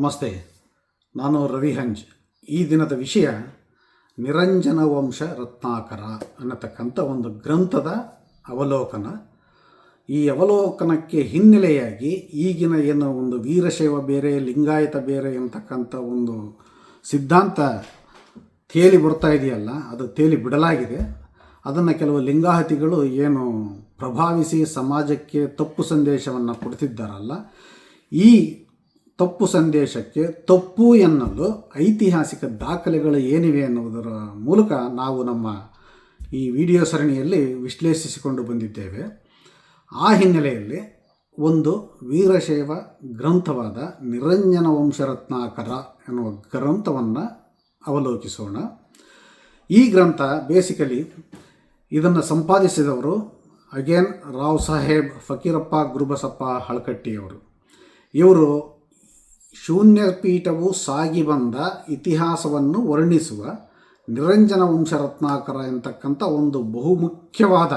ನಮಸ್ತೆ, ನಾನು ರವಿಹಂಜ್. ಈ ದಿನದ ವಿಷಯ ನಿರಂಜನ ವಂಶ ರತ್ನಾಕರ ಅನ್ನತಕ್ಕಂಥ ಒಂದು ಗ್ರಂಥದ ಅವಲೋಕನ. ಈ ಅವಲೋಕನಕ್ಕೆ ಹಿನ್ನೆಲೆಯಾಗಿ ಈಗಿನ ಏನು ಒಂದು ವೀರಶೈವ ಬೇರೆ ಲಿಂಗಾಯತ ಬೇರೆ ಅಂತಕ್ಕಂಥ ಒಂದು ಸಿದ್ಧಾಂತ ತೇಲಿ ಬರ್ತಾ ಇದೆಯಲ್ಲ, ಅದು ತೇಲಿ ಬಿಡಲಾಗಿದೆ. ಅದನ್ನು ಕೆಲವು ಲಿಂಗಾಯತಿಗಳು ಏನು ಪ್ರಭಾವಿಸಿ ಸಮಾಜಕ್ಕೆ ತಪ್ಪು ಸಂದೇಶವನ್ನು ಕೊಡ್ತಿದ್ದಾರಲ್ಲ, ಈ ತಪ್ಪು ಸಂದೇಶಕ್ಕೆ ತಪ್ಪು ಎನ್ನಲು ಐತಿಹಾಸಿಕ ದಾಖಲೆಗಳು ಏನಿವೆ ಎನ್ನುವುದರ ಮೂಲಕ ನಾವು ನಮ್ಮ ಈ ವಿಡಿಯೋ ಸರಣಿಯಲ್ಲಿ ವಿಶ್ಲೇಷಿಸಿಕೊಂಡು ಬಂದಿದ್ದೇವೆ. ಆ ಹಿನ್ನೆಲೆಯಲ್ಲಿ ಒಂದು ವೀರಶೈವ ಗ್ರಂಥವಾದ ನಿರಂಜನ ವಂಶರತ್ನಾಕರ ಎನ್ನುವ ಗ್ರಂಥವನ್ನು ಅವಲೋಕಿಸೋಣ. ಈ ಗ್ರಂಥ ಬೇಸಿಕಲಿ ಇದನ್ನು ಸಂಪಾದಿಸಿದವರು ಅಗೇನ್ ರಾವ್ ಸಾಹೇಬ್ ಫಕೀರಪ್ಪ ಗುರುಬಸಪ್ಪ ಹಳಕಟ್ಟಿಯವರು. ಇವರು ಶೂನ್ಯಪೀಠವು ಸಾಗಿ ಬಂದ ಇತಿಹಾಸವನ್ನು ವರ್ಣಿಸುವ ನಿರಂಜನ ವಂಶರತ್ನಾಕರ ಎಂತಕ್ಕಂಥ ಒಂದು ಬಹುಮುಖ್ಯವಾದ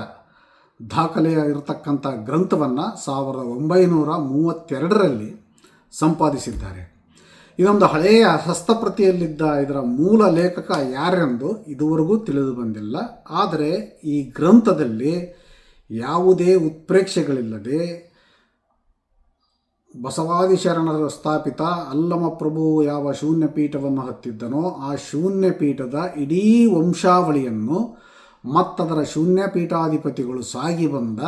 ದಾಖಲೆಯ ಇರತಕ್ಕಂಥ ಗ್ರಂಥವನ್ನು 1932ರಲ್ಲಿ ಸಂಪಾದಿಸಿದ್ದಾರೆ. ಇದೊಂದು ಹಳೆಯ ಹಸ್ತಪ್ರತಿಯಲ್ಲಿದ್ದ ಇದರ ಮೂಲ ಲೇಖಕ ಯಾರೆಂದು ಇದುವರೆಗೂ ತಿಳಿದು ಬಂದಿಲ್ಲ. ಆದರೆ ಈ ಗ್ರಂಥದಲ್ಲಿ ಯಾವುದೇ ಉತ್ಪ್ರೇಕ್ಷೆಗಳಿಲ್ಲದೆ ಬಸವಾದಿ ಶರಣರ ಸ್ಥಾಪಿತ ಅಲ್ಲಮ ಪ್ರಭು ಯಾವ ಶೂನ್ಯಪೀಠವನ್ನು ಹತ್ತಿದ್ದನೋ ಆ ಶೂನ್ಯಪೀಠದ ಇಡೀ ವಂಶಾವಳಿಯನ್ನು ಮತ್ತದರ ಶೂನ್ಯಪೀಠಾಧಿಪತಿಗಳು ಸಾಗಿ ಬಂದ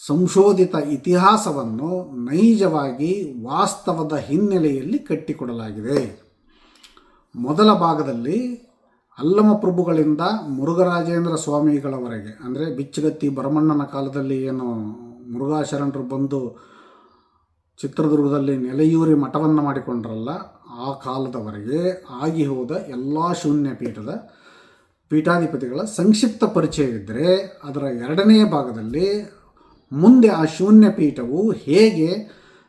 ಸಂಶೋಧಿತ ಇತಿಹಾಸವನ್ನು ನೈಜವಾಗಿ ವಾಸ್ತವದ ಹಿನ್ನೆಲೆಯಲ್ಲಿ ಕಟ್ಟಿಕೊಡಲಾಗಿದೆ. ಮೊದಲ ಭಾಗದಲ್ಲಿ ಅಲ್ಲಮ ಪ್ರಭುಗಳಿಂದ ಮುರುಘರಾಜೇಂದ್ರ ಸ್ವಾಮಿಗಳವರೆಗೆ, ಅಂದರೆ ಬಿಚ್ಚಗತ್ತಿ ಭರಮಣ್ಣನ ಕಾಲದಲ್ಲಿ ಏನು ಮುರುಘಾ ಶರಣರು ಬಂದು ಚಿತ್ರದುರ್ಗದಲ್ಲಿ ನೆಲೆಯೂರಿ ಮಠವನ್ನು ಮಾಡಿಕೊಂಡ್ರಲ್ಲ, ಆ ಕಾಲದವರೆಗೆ ಆಗಿ ಹೋದ ಎಲ್ಲ ಶೂನ್ಯಪೀಠದ ಪೀಠಾಧಿಪತಿಗಳ ಸಂಕ್ಷಿಪ್ತ ಪರಿಚಯವಿದ್ದರೆ, ಅದರ ಎರಡನೆಯ ಭಾಗದಲ್ಲಿ ಮುಂದೆ ಆ ಶೂನ್ಯಪೀಠವು ಹೇಗೆ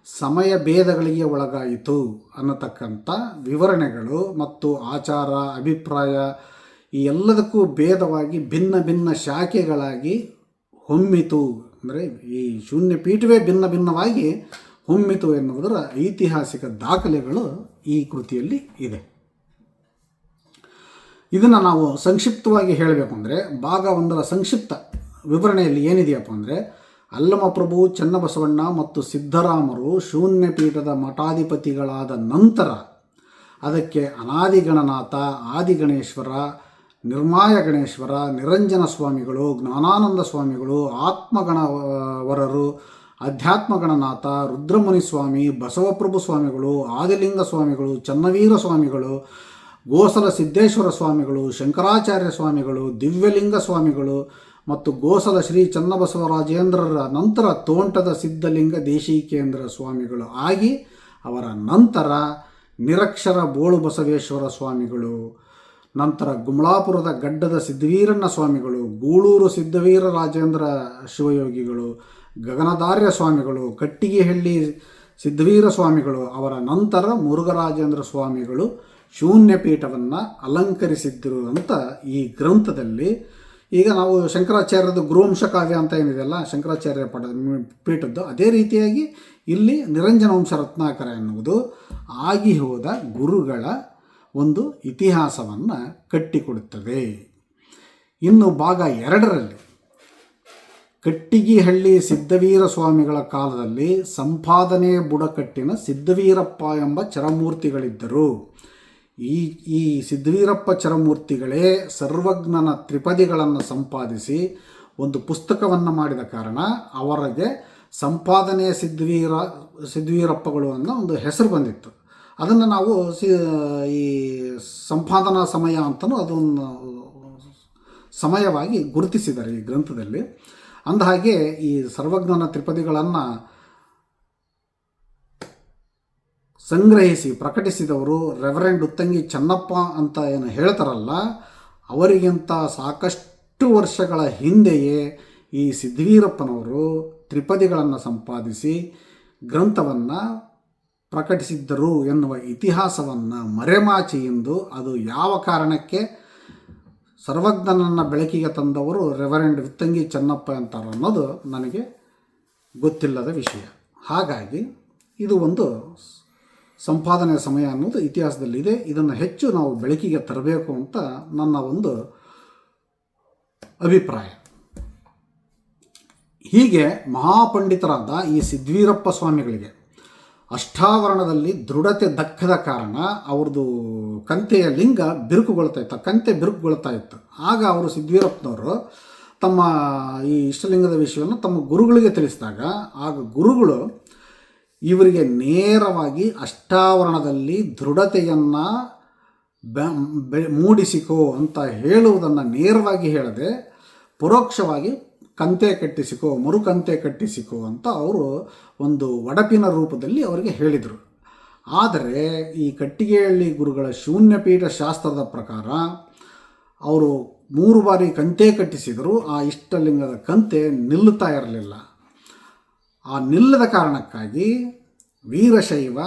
ಸಮಯ ಭೇದಗಳಿಗೆ ಒಳಗಾಯಿತು ಅನ್ನತಕ್ಕಂಥ ವಿವರಣೆಗಳು ಮತ್ತು ಆಚಾರ ಅಭಿಪ್ರಾಯ ಈ ಎಲ್ಲದಕ್ಕೂ ಭೇದವಾಗಿ ಭಿನ್ನ ಭಿನ್ನ ಶಾಖೆಗಳಾಗಿ ಹೊಮ್ಮಿತು. ಅಂದರೆ ಈ ಶೂನ್ಯಪೀಠವೇ ಭಿನ್ನ ಭಿನ್ನವಾಗಿ ಹೊಮ್ಮಿತು ಎನ್ನುವುದರ ಐತಿಹಾಸಿಕ ದಾಖಲೆಗಳು ಈ ಕೃತಿಯಲ್ಲಿ ಇದೆ. ಇದನ್ನು ನಾವು ಸಂಕ್ಷಿಪ್ತವಾಗಿ ಹೇಳಬೇಕು ಅಂದರೆ, ಭಾಗ 1ರ ಸಂಕ್ಷಿಪ್ತ ವಿವರಣೆಯಲ್ಲಿ ಏನಿದೆಯಪ್ಪ ಅಂದರೆ, ಅಲ್ಲಮ ಪ್ರಭು, ಚನ್ನಬಸವಣ್ಣ ಮತ್ತು ಸಿದ್ದರಾಮರು ಶೂನ್ಯಪೀಠದ ಮಠಾಧಿಪತಿಗಳಾದ ನಂತರ ಅದಕ್ಕೆ ಅನಾದಿಗಣನಾಥ, ಆದಿಗಣೇಶ್ವರ, ನಿರ್ಮಾಯ ಗಣೇಶ್ವರ, ನಿರಂಜನ ಸ್ವಾಮಿಗಳು, ಜ್ಞಾನಾನಂದ ಸ್ವಾಮಿಗಳು, ಆತ್ಮಗಣವರರು, ಅಧ್ಯಾತ್ಮಗಣನಾಥ, ರುದ್ರಮುನಿ ಸ್ವಾಮಿ, ಬಸವಪ್ರಭು ಸ್ವಾಮಿಗಳು, ಆದಿಲಿಂಗ ಸ್ವಾಮಿಗಳು, ಚನ್ನವೀರ ಸ್ವಾಮಿಗಳು, ಗೋಸಲ ಸಿದ್ದೇಶ್ವರ ಸ್ವಾಮಿಗಳು, ಶಂಕರಾಚಾರ್ಯ ಸ್ವಾಮಿಗಳು, ದಿವ್ಯಲಿಂಗ ಸ್ವಾಮಿಗಳು ಮತ್ತು ಗೋಸಲ ಶ್ರೀ ಚನ್ನಬಸವರಾಜೇಂದ್ರರ ನಂತರ ತೋಂಟದ ಸಿದ್ಧಲಿಂಗ ದೇಶಿಕೇಂದ್ರ ಸ್ವಾಮಿಗಳು ಆಗಿ, ಅವರ ನಂತರ ನಿರಕ್ಷರ ಬೋಳು ಬಸವೇಶ್ವರ ಸ್ವಾಮಿಗಳು, ನಂತರ ಗುಮಳಾಪುರದ ಗಡ್ಡದ ಸಿದ್ಧವೀರಣ್ಣ ಸ್ವಾಮಿಗಳು, ಗೂಳೂರು ಸಿದ್ಧವೀರ ರಾಜೇಂದ್ರ ಶಿವಯೋಗಿಗಳು, ಗಗನದಾರ್ಯ ಸ್ವಾಮಿಗಳು, ಕಟ್ಟಿಗೆಹಳ್ಳಿ ಸಿದ್ಧವೀರ ಸ್ವಾಮಿಗಳು, ಅವರ ನಂತರ ಮುರುಘರಾಜೇಂದ್ರ ಸ್ವಾಮಿಗಳು ಶೂನ್ಯಪೀಠವನ್ನು ಅಲಂಕರಿಸಿದ್ದರು ಅಂತ ಈ ಗ್ರಂಥದಲ್ಲಿ. ಈಗ ನಾವು ಶಂಕರಾಚಾರ್ಯದ ಗುರುವಂಶ ಕಾವ್ಯ ಅಂತ ಏನಿದೆಯಲ್ಲ, ಶಂಕರಾಚಾರ್ಯ ಪೀಠದ್ದು, ಅದೇ ರೀತಿಯಾಗಿ ಇಲ್ಲಿ ನಿರಂಜನ ವಂಶ ರತ್ನಾಕರ ಎನ್ನುವುದು ಆಗಿ ಹೋದ ಗುರುಗಳ ಒಂದು ಇತಿಹಾಸವನ್ನು ಕಟ್ಟಿಕೊಡುತ್ತದೆ. ಇನ್ನು ಭಾಗ 2ರಲ್ಲಿ ಕಟ್ಟಿಗೆಹಳ್ಳಿ ಸಿದ್ಧವೀರ ಸ್ವಾಮಿಗಳ ಕಾಲದಲ್ಲಿ ಸಂಪಾದನೆ ಬುಡಕಟ್ಟಿನ ಸಿದ್ಧವೀರಪ್ಪ ಎಂಬ ಚರಮೂರ್ತಿಗಳಿದ್ದರು. ಈ ಸಿದ್ಧವೀರಪ್ಪ ಚರಮೂರ್ತಿಗಳೇ ಸರ್ವಜ್ಞನ ತ್ರಿಪದಿಗಳನ್ನು ಸಂಪಾದಿಸಿ ಒಂದು ಪುಸ್ತಕವನ್ನು ಮಾಡಿದ ಕಾರಣ ಅವರಿಗೆ ಸಂಪಾದನೆಯ ಸಿದ್ಧವೀರಪ್ಪಗಳು ಅನ್ನೋ ಒಂದು ಹೆಸರು ಬಂದಿತ್ತು. ಅದನ್ನು ನಾವು ಈ ಸಂಪಾದನಾ ಸಮಯ ಅಂತಲೂ ಅದನ್ನು ಸಮಯವಾಗಿ ಗುರುತಿಸಿದ್ದಾರೆ ಈ ಗ್ರಂಥದಲ್ಲಿ. ಅಂದಹಾಗೆ ಈ ಸರ್ವಜ್ಞನ ತ್ರಿಪದಿಗಳನ್ನು ಸಂಗ್ರಹಿಸಿ ಪ್ರಕಟಿಸಿದವರು ರೆವರೆಂಡ್ ಉತ್ತಂಗಿ ಚನ್ನಪ್ಪ ಅಂತ ಏನು ಹೇಳ್ತಾರಲ್ಲ, ಅವರಿಗಿಂತ ಸಾಕಷ್ಟು ವರ್ಷಗಳ ಹಿಂದೆಯೇ ಈ ಸಿದ್ಧವೀರಪ್ಪನವರು ತ್ರಿಪದಿಗಳನ್ನು ಸಂಪಾದಿಸಿ ಗ್ರಂಥವನ್ನು ಪ್ರಕಟಿಸಿದ್ದರು ಎನ್ನುವ ಇತಿಹಾಸವನ್ನು ಮರೆಮಾಚಿಯಿಂದ ಅದು ಯಾವ ಕಾರಣಕ್ಕೆ ಸರ್ವಜ್ಞನನ್ನು ಬೆಳಕಿಗೆ ತಂದವರು ರೆವರೆಂಡ್ ಉತ್ತಂಗಿ ಚನ್ನಪ್ಪ ಅಂತಾರೆ ಅನ್ನೋದು ನನಗೆ ಗೊತ್ತಿಲ್ಲದ ವಿಷಯ. ಹಾಗಾಗಿ ಇದು ಒಂದು ಸಂಪಾದನೆಯ ಸಮಯ ಅನ್ನೋದು ಇತಿಹಾಸದಲ್ಲಿದೆ. ಇದನ್ನು ಹೆಚ್ಚು ನಾವು ಬೆಳಕಿಗೆ ತರಬೇಕು ಅಂತ ನನ್ನ ಒಂದು ಅಭಿಪ್ರಾಯ. ಹೀಗೆ ಮಹಾಪಂಡಿತರಾದ ಈ ಸಿದ್ಧವೀರಪ್ಪ ಸ್ವಾಮಿಗಳಿಗೆ ಅಷ್ಟಾವರಣದಲ್ಲಿ ದೃಢತೆ ದಕ್ಕದ ಕಾರಣ ಅವ್ರದ್ದು ಕಂತೆಯ ಲಿಂಗ ಬಿರುಕುಗೊಳ್ತಾ ಇತ್ತು, ಕಂತೆ ಬಿರುಕುಗೊಳ್ತಾ ಇತ್ತು. ಆಗ ಅವರು ಸಿದ್ಧವೀರಪ್ಪನವರು ತಮ್ಮ ಈ ಇಷ್ಟಲಿಂಗದ ವಿಷಯವನ್ನು ತಮ್ಮ ಗುರುಗಳಿಗೆ ತಿಳಿಸಿದಾಗ ಆಗ ಗುರುಗಳು ಇವರಿಗೆ ನೇರವಾಗಿ ಅಷ್ಟಾವರಣದಲ್ಲಿ ದೃಢತೆಯನ್ನು ಮೂಡಿಸಿಕೋ ಅಂತ ಹೇಳುವುದನ್ನು ನೇರವಾಗಿ ಹೇಳದೆ ಪರೋಕ್ಷವಾಗಿ ಕಂತೆ ಕಟ್ಟಿಸಿಕೋ, ಮರುಕಂತೆ ಕಟ್ಟಿಸಿಕೋ ಅಂತ ಅವರು ಒಂದು ಒಡಪಿನ ರೂಪದಲ್ಲಿ ಅವರಿಗೆ ಹೇಳಿದರು. ಆದರೆ ಈ ಕಟ್ಟಿಗೆಹಳ್ಳಿ ಗುರುಗಳ ಶೂನ್ಯಪೀಠ ಶಾಸ್ತ್ರದ ಪ್ರಕಾರ ಅವರು 3 ಬಾರಿ ಕಂತೆ ಕಟ್ಟಿಸಿದರೂ ಆ ಇಷ್ಟಲಿಂಗದ ಕಂತೆ ನಿಲ್ಲುತ್ತಾ ಇರಲಿಲ್ಲ. ಆ ನಿಲ್ಲದ ಕಾರಣಕ್ಕಾಗಿ ವೀರಶೈವ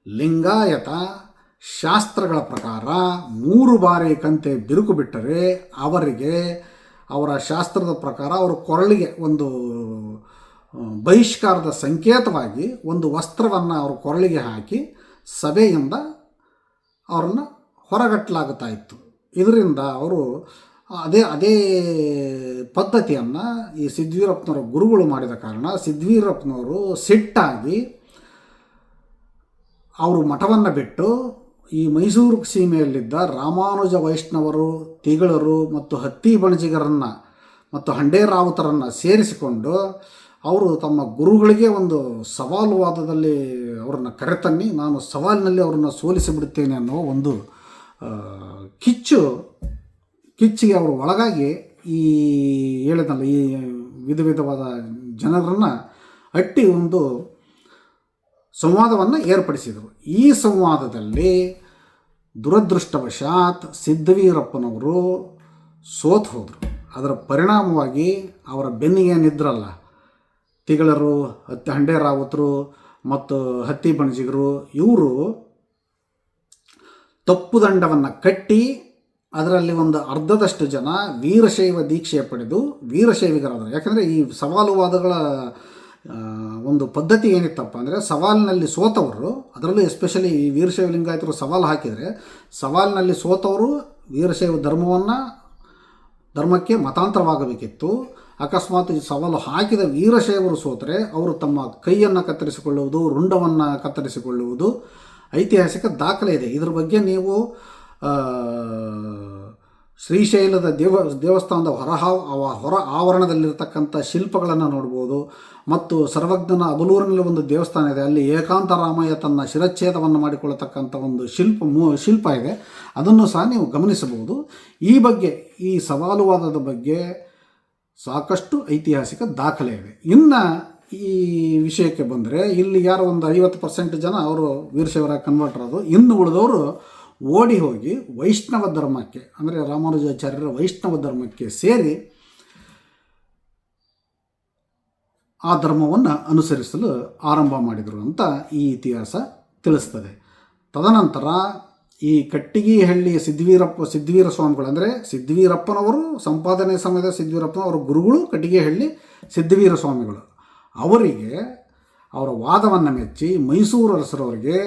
ಲಿಂಗಾಯತ ಶಾಸ್ತ್ರಗಳ ಪ್ರಕಾರ 3 ಬಾರಿ ಕಂತೆ ಬಿರುಕು ಬಿಟ್ಟರೆ ಅವರಿಗೆ ಅವರ ಶಾಸ್ತ್ರದ ಪ್ರಕಾರ ಅವರ ಕೊರಳಿಗೆ ಒಂದು ಬಹಿಷ್ಕಾರದ ಸಂಕೇತವಾಗಿ ಒಂದು ವಸ್ತ್ರವನ್ನು ಅವರ ಕೊರಳಿಗೆ ಹಾಕಿ ಸಭೆಯಿಂದ ಅವರನ್ನು ಹೊರಗಟ್ಟಲಾಗುತ್ತಾ ಇತ್ತು. ಇದರಿಂದ ಅವರು ಅದೇ ಪದ್ಧತಿಯನ್ನು ಈ ಸಿದ್ಧವೀರಪ್ಪನವರ ಗುರುಗಳು ಮಾಡಿದ ಕಾರಣ ಸಿದ್ಧವೀರಪ್ಪನವರು ಸಿಟ್ಟಾಗಿ ಅವರು ಮಠವನ್ನು ಬಿಟ್ಟು ಈ ಮೈಸೂರು ಸೀಮೆಯಲ್ಲಿದ್ದ ರಾಮಾನುಜ ವೈಷ್ಣವರು, ತಿಗಳರು ಮತ್ತು ಹತ್ತಿ ಬಣಜಿಗರನ್ನು ಮತ್ತು ಹಂಡೇರಾವುತರನ್ನು ಸೇರಿಸಿಕೊಂಡು ಅವರು ತಮ್ಮ ಗುರುಗಳಿಗೆ ಒಂದು ಸವಾಲು ವಾದದಲ್ಲಿ ಅವರನ್ನು ಕರೆತನ್ನಿ ನಾನು ಸವಾಲಿನಲ್ಲಿ ಅವರನ್ನು ಸೋಲಿಸಿಬಿಡುತ್ತೇನೆ ಅನ್ನೋ ಒಂದು ಕಿಚ್ಚಿಗೆ ಅವರು ಒಳಗಾಗಿ ಈ ಹೇಳಿದಲ್ಲ ಈ ವಿಧವಾದ ಜನರನ್ನು ಅಟ್ಟಿ ಒಂದು ಸಂವಾದವನ್ನು ಏರ್ಪಡಿಸಿದರು. ಈ ಸಂವಾದದಲ್ಲಿ ದುರದೃಷ್ಟವಶಾತ್ ಸಿದ್ಧವೀರಪ್ಪನವರು ಸೋತು ಹೋದರು. ಅದರ ಪರಿಣಾಮವಾಗಿ ಅವರ ಬೆನ್ನಿಗೆ ನಿದ್ರಲ್ಲ ತಿಗಳರು, ಹಂಡೇರಾವುತರು ಮತ್ತು ಹತ್ತಿ ಬಣಜಿಗರು ಇವರು ತಪ್ಪುದಂಡವನ್ನು ಕಟ್ಟಿ ಅದರಲ್ಲಿ ಒಂದು ಅರ್ಧದಷ್ಟು ಜನ ವೀರಶೈವ ದೀಕ್ಷೆ ಪಡೆದು ವೀರಶೈವಿಗರಾದರು. ಯಾಕಂದರೆ ಈ ಸವಾಲುವಾದಗಳ ಒಂದು ಪದ್ಧತಿ ಏನಿತ್ತಪ್ಪ ಅಂದರೆ ಸವಾಲಿನಲ್ಲಿ ಸೋತವರು, ಅದರಲ್ಲೂ ಎಸ್ಪೆಷಲಿ ಈ ವೀರಶೈವ ಲಿಂಗಾಯತರು ಸವಾಲು ಹಾಕಿದರೆ ಸವಾಲಿನಲ್ಲಿ ಸೋತವರು ವೀರಶೈವ ಧರ್ಮಕ್ಕೆ ಮತಾಂತರವಾಗಬೇಕಿತ್ತು. ಅಕಸ್ಮಾತ್ ಈ ಸವಾಲು ಹಾಕಿದ ವೀರಶೈವರು ಸೋತರೆ ಅವರು ತಮ್ಮ ಕೈಯನ್ನು ಕತ್ತರಿಸಿಕೊಳ್ಳುವುದು, ರುಂಡವನ್ನು ಕತ್ತರಿಸಿಕೊಳ್ಳುವುದು ಐತಿಹಾಸಿಕ ದಾಖಲೆ ಇದೆ. ಇದ್ರ ಬಗ್ಗೆ ನೀವು ಶ್ರೀಶೈಲದ ದೇವಸ್ಥಾನದ ಹೊರ ಆವರಣದಲ್ಲಿರ್ತಕ್ಕಂಥ ಶಿಲ್ಪಗಳನ್ನು ನೋಡ್ಬೋದು. ಮತ್ತು ಸರ್ವಜ್ಞನ ಅಬಲೂರಿನಲ್ಲಿ ಒಂದು ದೇವಸ್ಥಾನ ಇದೆ, ಅಲ್ಲಿ ಏಕಾಂತರಾಮಯ್ಯ ತನ್ನ ಶಿರಚ್ಛೇದವನ್ನು ಮಾಡಿಕೊಳ್ಳತಕ್ಕಂಥ ಒಂದು ಶಿಲ್ಪ ಇದೆ, ಅದನ್ನು ಸಹ ನೀವು ಗಮನಿಸಬಹುದು. ಈ ಬಗ್ಗೆ ಈ ಸವಾಲುವಾದದ ಬಗ್ಗೆ ಸಾಕಷ್ಟು ಐತಿಹಾಸಿಕ ದಾಖಲೆ ಇದೆ. ಇನ್ನು ಈ ವಿಷಯಕ್ಕೆ ಬಂದರೆ ಇಲ್ಲಿ ಯಾರೋ ಒಂದು 50% ಜನ ಅವರು ವೀರಶೈವರಾಗಿ ಕನ್ವರ್ಟ್ ಆದರು. ಇನ್ನು ಉಳಿದವರು ಓಡಿ ಹೋಗಿ ವೈಷ್ಣವ ಧರ್ಮಕ್ಕೆ ಅಂದರೆ ರಾಮಾನುಜಾಚಾರ್ಯರ ವೈಷ್ಣವ ಧರ್ಮಕ್ಕೆ ಸೇರಿ ಆ ಧರ್ಮವನ್ನು ಅನುಸರಿಸಲು ಆರಂಭ ಮಾಡಿದರು ಅಂತ ಈ ಇತಿಹಾಸ ತಿಳಿಸ್ತದೆ. ತದನಂತರ ಈ ಕಟ್ಟಿಗೆಹಳ್ಳಿಯ ಸಿದ್ಧವೀರ ಸ್ವಾಮಿಗಳು ಅಂದರೆ ಸಿದ್ಧವೀರಪ್ಪನವರು ಸಂಪಾದನೆ ಸಮಯದ ಸಿದ್ಧವೀರಪ್ಪನವರ ಗುರುಗಳು ಕಟ್ಟಿಗೆಹಳ್ಳಿ ಸಿದ್ಧವೀರ ಸ್ವಾಮಿಗಳು. ಅವರಿಗೆ ಅವರ ವಾದವನ್ನು ಮೆಚ್ಚಿ ಮೈಸೂರು ಅರಸರವರಿಗೆ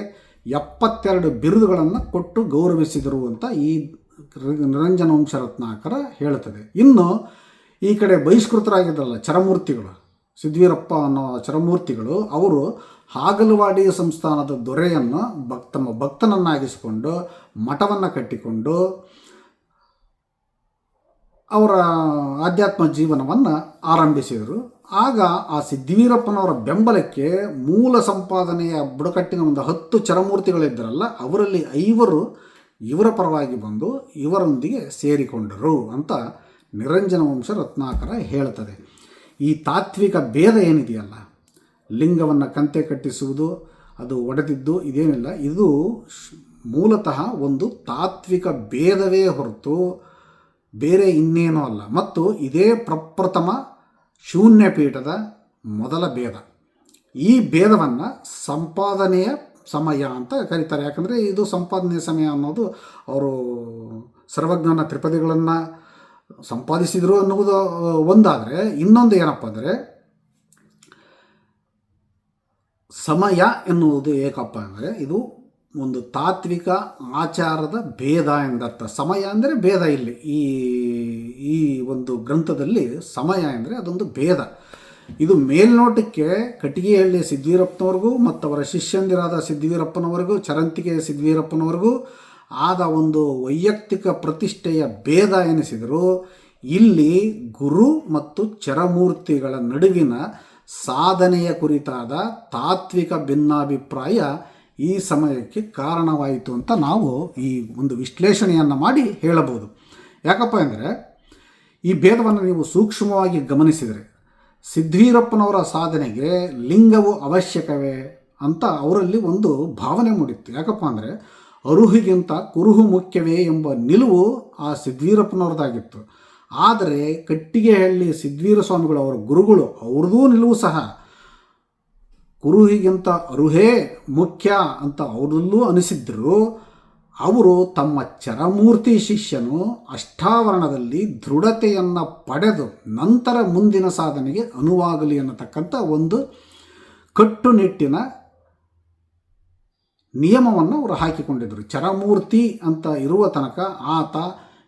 72 ಬಿರುದುಗಳನ್ನು ಕೊಟ್ಟು ಗೌರವಿಸಿದರು ಅಂತ ಈ ನಿರಂಜನ ವಂಶರತ್ನಾಕರ ಹೇಳುತ್ತದೆ. ಇನ್ನು ಈ ಕಡೆ ಬಹಿಷ್ಕೃತರಾಗಿದ್ದರಲ್ಲ ಚರಮೂರ್ತಿಗಳು, ಸಿದ್ಧವೀರಪ್ಪ ಅನ್ನೋ ಚರಮೂರ್ತಿಗಳು, ಅವರು ಹಾಗಲವಾಡಿ ಸಂಸ್ಥಾನದ ದೊರೆಯನ್ನು ತಮ್ಮ ಭಕ್ತನನ್ನಾಗಿಸಿಕೊಂಡು ಮಠವನ್ನು ಕಟ್ಟಿಕೊಂಡು ಅವರ ಆಧ್ಯಾತ್ಮ ಜೀವನವನ್ನು ಆರಂಭಿಸಿದರು. ಆಗ ಆ ಸಿದ್ಧವೀರಪ್ಪನವರ ಬೆಂಬಲಕ್ಕೆ ಮೂಲ ಸಂಪಾದನೆಯ ಬುಡಕಟ್ಟಿನ ಒಂದು 10 ಚರಮೂರ್ತಿಗಳಿದ್ದರಲ್ಲ, ಅವರಲ್ಲಿ 5 ಇವರ ಪರವಾಗಿ ಬಂದು ಇವರೊಂದಿಗೆ ಸೇರಿಕೊಂಡರು ಅಂತ ನಿರಂಜನ ವಂಶ ರತ್ನಾಕರ ಹೇಳ್ತದೆ. ಈ ತಾತ್ವಿಕ ಭೇದ ಏನಿದೆಯಲ್ಲ, ಲಿಂಗವನ್ನು ಕಂತೆ ಕಟ್ಟಿಸುವುದು, ಅದು ಒಡೆದಿದ್ದು ಇದೇನಿಲ್ಲ, ಇದು ಮೂಲತಃ ಒಂದು ತಾತ್ವಿಕ ಭೇದವೇ ಹೊರತು ಬೇರೆ ಇನ್ನೇನೂ ಅಲ್ಲ. ಮತ್ತು ಇದೇ ಪ್ರಪ್ರಥಮ ಶೂನ್ಯಪೀಠದ ಮೊದಲ ಭೇದ. ಈ ಭೇದವನ್ನು ಸಂಪಾದನೆಯ ಸಮಯ ಅಂತ ಕರೀತಾರೆ. ಯಾಕಂದರೆ ಇದು ಸಂಪಾದನೆಯ ಸಮಯ ಅನ್ನೋದು ಅವರು ಸರ್ವಜ್ಞಾನ ತ್ರಿಪದಿಗಳನ್ನು ಸಂಪಾದಿಸಿದರು ಅನ್ನುವುದು ಒಂದಾದರೆ, ಇನ್ನೊಂದು ಏನಪ್ಪ ಅಂದರೆ ಸಮಯ ಎನ್ನುವುದು ಏಕಪ್ಪ ಅಂದರೆ ಇದು ಒಂದು ತಾತ್ವಿಕ ಆಚಾರದ ಭೇದ ಎಂದರ್ಥ. ಸಮಯ ಅಂದರೆ ಭೇದ. ಇಲ್ಲಿ ಈ ಈ ಒಂದು ಗ್ರಂಥದಲ್ಲಿ ಸಮಯ ಅಂದರೆ ಅದೊಂದು ಭೇದ. ಇದು ಮೇಲ್ನೋಟಕ್ಕೆ ಕಟ್ಟಿಗೆಹಳ್ಳಿ ಸಿದ್ವೀರಪ್ಪನವ್ರಿಗೂ ಮತ್ತು ಅವರ ಶಿಷ್ಯಂದಿರಾದ ಸಿದ್ವೀರಪ್ಪನವರೆಗೂ, ಚರಂತಿಗೆ ಸಿದ್ವೀರಪ್ಪನವರೆಗೂ ಆದ ಒಂದು ವೈಯಕ್ತಿಕ ಪ್ರತಿಷ್ಠೆಯ ಭೇದ ಎನಿಸಿದರೂ ಇಲ್ಲಿ ಗುರು ಮತ್ತು ಚರಮೂರ್ತಿಗಳ ನಡುವಿನ ಸಾಧನೆಯ ಕುರಿತಾದ ತಾತ್ವಿಕ ಭಿನ್ನಾಭಿಪ್ರಾಯ ಈ ಸಮಯಕ್ಕೆ ಕಾರಣವಾಯಿತು ಅಂತ ನಾವು ಈ ಒಂದು ವಿಶ್ಲೇಷಣೆಯನ್ನು ಮಾಡಿ ಹೇಳಬಹುದು. ಯಾಕಪ್ಪ ಅಂದರೆ ಈ ಭೇದವನ್ನು ನೀವು ಸೂಕ್ಷ್ಮವಾಗಿ ಗಮನಿಸಿದರೆ ಸಿದ್ವೀರಪ್ಪನವರ ಸಾಧನೆಗೆ ಲಿಂಗವು ಅವಶ್ಯಕವೇ ಅಂತ ಅವರಲ್ಲಿ ಒಂದು ಭಾವನೆ ಮೂಡಿತ್ತು. ಯಾಕಪ್ಪ ಅಂದರೆ ಅರುಹಿಗಿಂತ ಕುರುಹು ಮುಖ್ಯವೇ ಎಂಬ ನಿಲುವು ಆ ಸಿದ್ವೀರಪ್ಪನವ್ರದ್ದಾಗಿತ್ತು. ಆದರೆ ಕಟ್ಟಿಗೆಹಳ್ಳಿ ಸಿದ್ವೀರ ಸ್ವಾಮಿಗಳು ಅವರ ಗುರುಗಳು ಅವ್ರದ್ದೂ ನಿಲುವು ಸಹ ಕುರುಹಿಗಿಂತ ಅರುಹೇ ಮುಖ್ಯ ಅಂತ ಅವರಲ್ಲೂ ಅನಿಸಿದ್ದರು. ಅವರು ತಮ್ಮ ಚರಮೂರ್ತಿ ಶಿಷ್ಯನು ಅಷ್ಟಾವರಣದಲ್ಲಿ ದೃಢತೆಯನ್ನು ಪಡೆದು ನಂತರ ಮುಂದಿನ ಸಾಧನೆಗೆ ಅನುವಾಗಲಿ ಅನ್ನತಕ್ಕಂಥ ಒಂದು ಕಟ್ಟುನಿಟ್ಟಿನ ನಿಯಮವನ್ನು ಅವರು ಹಾಕಿಕೊಂಡಿದ್ದರು. ಚರಮೂರ್ತಿ ಅಂತ ಇರುವ ತನಕ ಆತ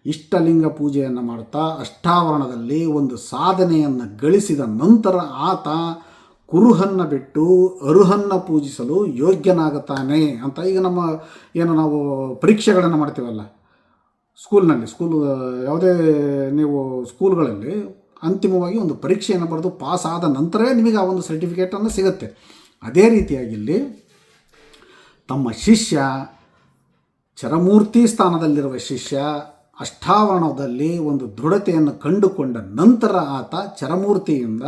ಇಷ್ಟಲಿಂಗ ಪೂಜೆಯನ್ನು ಮಾಡ್ತಾ ಅಷ್ಟಾವರಣದಲ್ಲಿ ಒಂದು ಸಾಧನೆಯನ್ನು ಗಳಿಸಿದ ನಂತರ ಆತ ಕುರುಹನ್ನು ಬಿಟ್ಟು ಅರುಹನ್ನು ಪೂಜಿಸಲು ಯೋಗ್ಯನಾಗುತ್ತಾನೆ ಅಂತ. ಈಗ ನಮ್ಮ ಏನು ನಾವು ಪರೀಕ್ಷೆಗಳನ್ನು ಮಾಡ್ತೀವಲ್ಲ ಸ್ಕೂಲ್ನಲ್ಲಿ, ಯಾವುದೇ ನೀವು ಸ್ಕೂಲ್ಗಳಲ್ಲಿ ಅಂತಿಮವಾಗಿ ಒಂದು ಪರೀಕ್ಷೆಯನ್ನು ಬರೆದು ಪಾಸ್ ಆದ ನಂತರವೇ ನಿಮಗೆ ಆ ಒಂದು ಸರ್ಟಿಫಿಕೇಟನ್ನು ಸಿಗುತ್ತೆ. ಅದೇ ರೀತಿಯಾಗಿ ಇಲ್ಲಿ ತಮ್ಮ ಶಿಷ್ಯ, ಚರಮೂರ್ತಿ ಸ್ಥಾನದಲ್ಲಿರುವ ಶಿಷ್ಯ ಅಷ್ಟಾವರಣದಲ್ಲಿ ಒಂದು ದೃಢತೆಯನ್ನು ಕಂಡುಕೊಂಡ ನಂತರ ಆತ ಚರಮೂರ್ತಿಯಿಂದ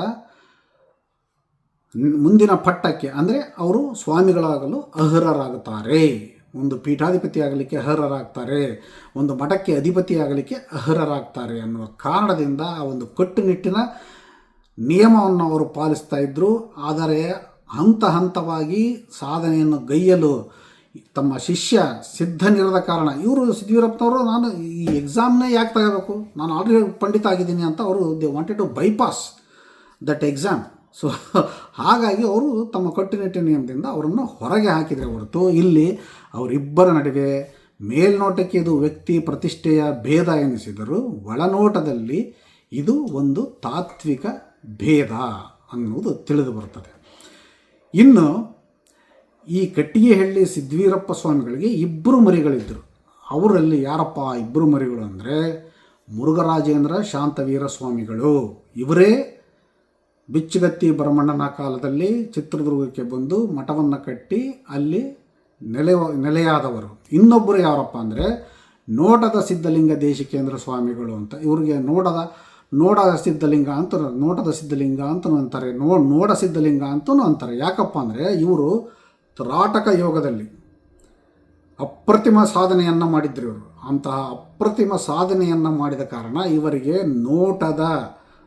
ಮುಂದಿನ ಪಟ್ಟಕ್ಕೆ ಅಂದರೆ ಅವರು ಸ್ವಾಮಿಗಳಾಗಲು ಅರ್ಹರಾಗುತ್ತಾರೆ. ಒಂದು ಪೀಠಾಧಿಪತಿ ಆಗಲಿಕ್ಕೆ ಅರ್ಹರಾಗ್ತಾರೆ, ಒಂದು ಮಠಕ್ಕೆ ಅಧಿಪತಿಯಾಗಲಿಕ್ಕೆ ಅರ್ಹರಾಗ್ತಾರೆ ಅನ್ನುವ ಕಾರಣದಿಂದ ಆ ಒಂದು ಕಟ್ಟುನಿಟ್ಟಿನ ನಿಯಮವನ್ನು ಅವರು ಪಾಲಿಸ್ತಾ ಇದ್ದರು. ಆದರೆ ಹಂತ ಹಂತವಾಗಿ ಸಾಧನೆಯನ್ನು ಗೈಯಲು ತಮ್ಮ ಶಿಷ್ಯ ಸಿದ್ಧನಿರದ ಕಾರಣ ಇವರು ಸಿದ್ವೀರಪ್ಪನವರು ನಾನು ಈ ಎಕ್ಸಾಮ್ನೇ ಯಾಕೆ ತಗೋಬೇಕು, ನಾನು ಆಲ್ರೆಡಿ ಪಂಡಿತ ಆಗಿದ್ದೀನಿ ಅಂತ ಅವರು they wanted to bypass that exam. So ಹಾಗಾಗಿ ಅವರು ತಮ್ಮ ಕಟ್ಟುನಿಟ್ಟಿನ ನಿಯಮದಿಂದ ಅವರನ್ನು ಹೊರಗೆ ಹಾಕಿದರೆ ಹೊರತು ಇಲ್ಲಿ ಅವರಿಬ್ಬರ ನಡುವೆ ಮೇಲ್ನೋಟಕ್ಕೆ ಇದು ವ್ಯಕ್ತಿ ಪ್ರತಿಷ್ಠೆಯ ಭೇದ ಎನಿಸಿದರೂ ಒಳನೋಟದಲ್ಲಿ ಇದು ಒಂದು ತಾತ್ವಿಕ ಭೇದ ಅನ್ನುವುದು ತಿಳಿದು ಬರುತ್ತದೆ. ಇನ್ನು ಈ ಕಟ್ಟಿಗೆಹಳ್ಳಿ ಸಿದ್ವೀರಪ್ಪ ಸ್ವಾಮಿಗಳಿಗೆ ಇಬ್ಬರು ಮರಿಗಳಿದ್ದರು. ಅವರಲ್ಲಿ ಯಾರಪ್ಪ ಇಬ್ಬರು ಮರಿಗಳು ಅಂದರೆ ಮುರುಘರಾಜೇಂದ್ರ ಶಾಂತವೀರ ಸ್ವಾಮಿಗಳು. ಇವರೇ ಬಿಚ್ಚುಗತ್ತಿ ಭರಮಣ್ಣನ ಕಾಲದಲ್ಲಿ ಚಿತ್ರದುರ್ಗಕ್ಕೆ ಬಂದು ಮಠವನ್ನು ಕಟ್ಟಿ ಅಲ್ಲಿ ನೆಲೆಯಾದವರು. ಇನ್ನೊಬ್ಬರು ಯಾರಪ್ಪ ಅಂದರೆ ನೋಟದ ಸಿದ್ಧಲಿಂಗ ದೇಶಿಕೇಂದ್ರ ಸ್ವಾಮಿಗಳು ಅಂತ. ಇವರಿಗೆ ನೋಡ ಸಿದ್ಧಲಿಂಗ ಅಂತ, ನೋಟದ ಸಿದ್ಧಲಿಂಗ ಅಂತಲೂ ಅಂತಾರೆ, ನೋಡ ಸಿದ್ಧಲಿಂಗ ಅಂತಲೂ ಅಂತಾರೆ. ಯಾಕಪ್ಪ ಅಂದರೆ ಇವರು ತ್ರಾಟಕ ಯೋಗದಲ್ಲಿ ಅಪ್ರತಿಮ ಸಾಧನೆಯನ್ನು ಮಾಡಿದ್ರು. ಇವರು ಅಂತಹ ಅಪ್ರತಿಮ ಸಾಧನೆಯನ್ನು ಮಾಡಿದ ಕಾರಣ ಇವರಿಗೆ ನೋಟದ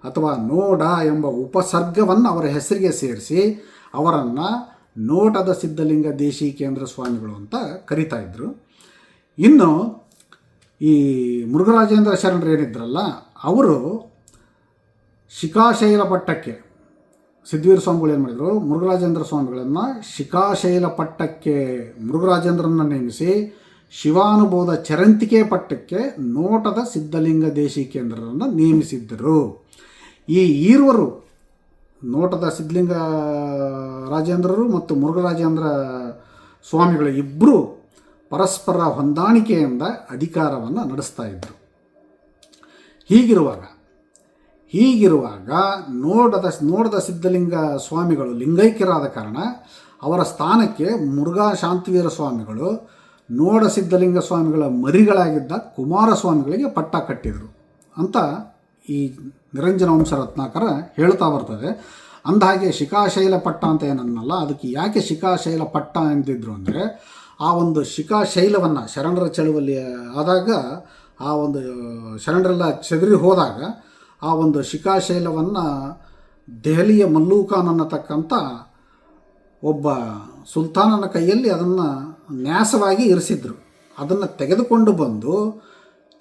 ಅಥವಾ ನೋಡ ಎಂಬ ಉಪಸರ್ಗವನ್ನು ಅವರ ಹೆಸರಿಗೆ ಸೇರಿಸಿ ಅವರನ್ನು ನೋಟದ ಸಿದ್ಧಲಿಂಗ ದೇಶಿಕೇಂದ್ರ ಸ್ವಾಮಿಗಳು ಅಂತ ಕರೀತಾ ಇದ್ದರು. ಇನ್ನು ಈ ಮುರುಘರಾಜೇಂದ್ರ ಶರಣರು ಏನಿದ್ರಲ್ಲ ಅವರು ಶಿಖಾಶೈಲ ಪಟ್ಟಕ್ಕೆ ಸಿದ್ವೀರ ಸ್ವಾಮಿಗಳು ಏನು ಮಾಡಿದರು, ಮುರುಘರಾಜೇಂದ್ರ ಸ್ವಾಮಿಗಳನ್ನು ಶಿಖಾಶೈಲ ಪಟ್ಟಕ್ಕೆ ಮುರುಘರಾಜೇಂದ್ರನ ನೇಮಿಸಿ ಶಿವಾನುಬೋಧ ಚರಂತಿಕೆ ಪಟ್ಟಕ್ಕೆ ನೋಟದ ಸಿದ್ಧಲಿಂಗ ದೇಶಿಕೇಂದ್ರರನ್ನು ನೇಮಿಸಿದ್ದರು. ಈ ಈರ್ವರು ನೋಟದ ಸಿದ್ಧಲಿಂಗ ರಾಜೇಂದ್ರರು ಮತ್ತು ಮುರುಘರಾಜೇಂದ್ರ ಸ್ವಾಮಿಗಳು ಇಬ್ಬರು ಪರಸ್ಪರ ಹೊಂದಾಣಿಕೆಯಿಂದ ಅಧಿಕಾರವನ್ನು ನಡೆಸ್ತಾ ಇದ್ದರು. ಹೀಗಿರುವಾಗ ನೋಡದ ಸಿದ್ಧಲಿಂಗ ಸ್ವಾಮಿಗಳು ಲಿಂಗೈಕ್ಯರಾದ ಕಾರಣ ಅವರ ಸ್ಥಾನಕ್ಕೆ ಮುರುಘಾ ಶಾಂತವೀರ ಸ್ವಾಮಿಗಳು ನೋಡ ಸಿದ್ಧಲಿಂಗ ಸ್ವಾಮಿಗಳ ಮರಿಗಳಾಗಿದ್ದ ಕುಮಾರಸ್ವಾಮಿಗಳಿಗೆ ಪಟ್ಟ ಕಟ್ಟಿದರು ಅಂತ ಈ ನಿರಂಜನ ವಂಶ ರತ್ನಾಕರ ಹೇಳ್ತಾ ಬರ್ತದೆ. ಅಂದಹಾಗೆ ಶಿಖಾಶೈಲ ಪಟ್ಟ ಅಂತ ಏನನ್ನಲ್ಲ, ಅದಕ್ಕೆ ಯಾಕೆ ಶಿಖಾಶೈಲ ಪಟ್ಟ ಎಂದಿದ್ರು ಅಂದರೆ ಆ ಒಂದು ಶಿಖಾಶೈಲವನ್ನು ಶರಣರ ಚಳುವಳಿ ಆದಾಗ ಆ ಒಂದು ಶರಣರೆಲ್ಲ ಚೆದರಿ ಹೋದಾಗ ಆ ಒಂದು ಶಿಖಾಶೈಲವನ್ನು ದೆಹಲಿಯ ಮಲ್ಲೂಖಾನ್ ಅನ್ನತಕ್ಕಂಥ ಒಬ್ಬ ಸುಲ್ತಾನನ ಕೈಯಲ್ಲಿ ಅದನ್ನು ನ್ಯಾಸವಾಗಿ ಇರಿಸಿದ್ರು. ಅದನ್ನು ತೆಗೆದುಕೊಂಡು ಬಂದು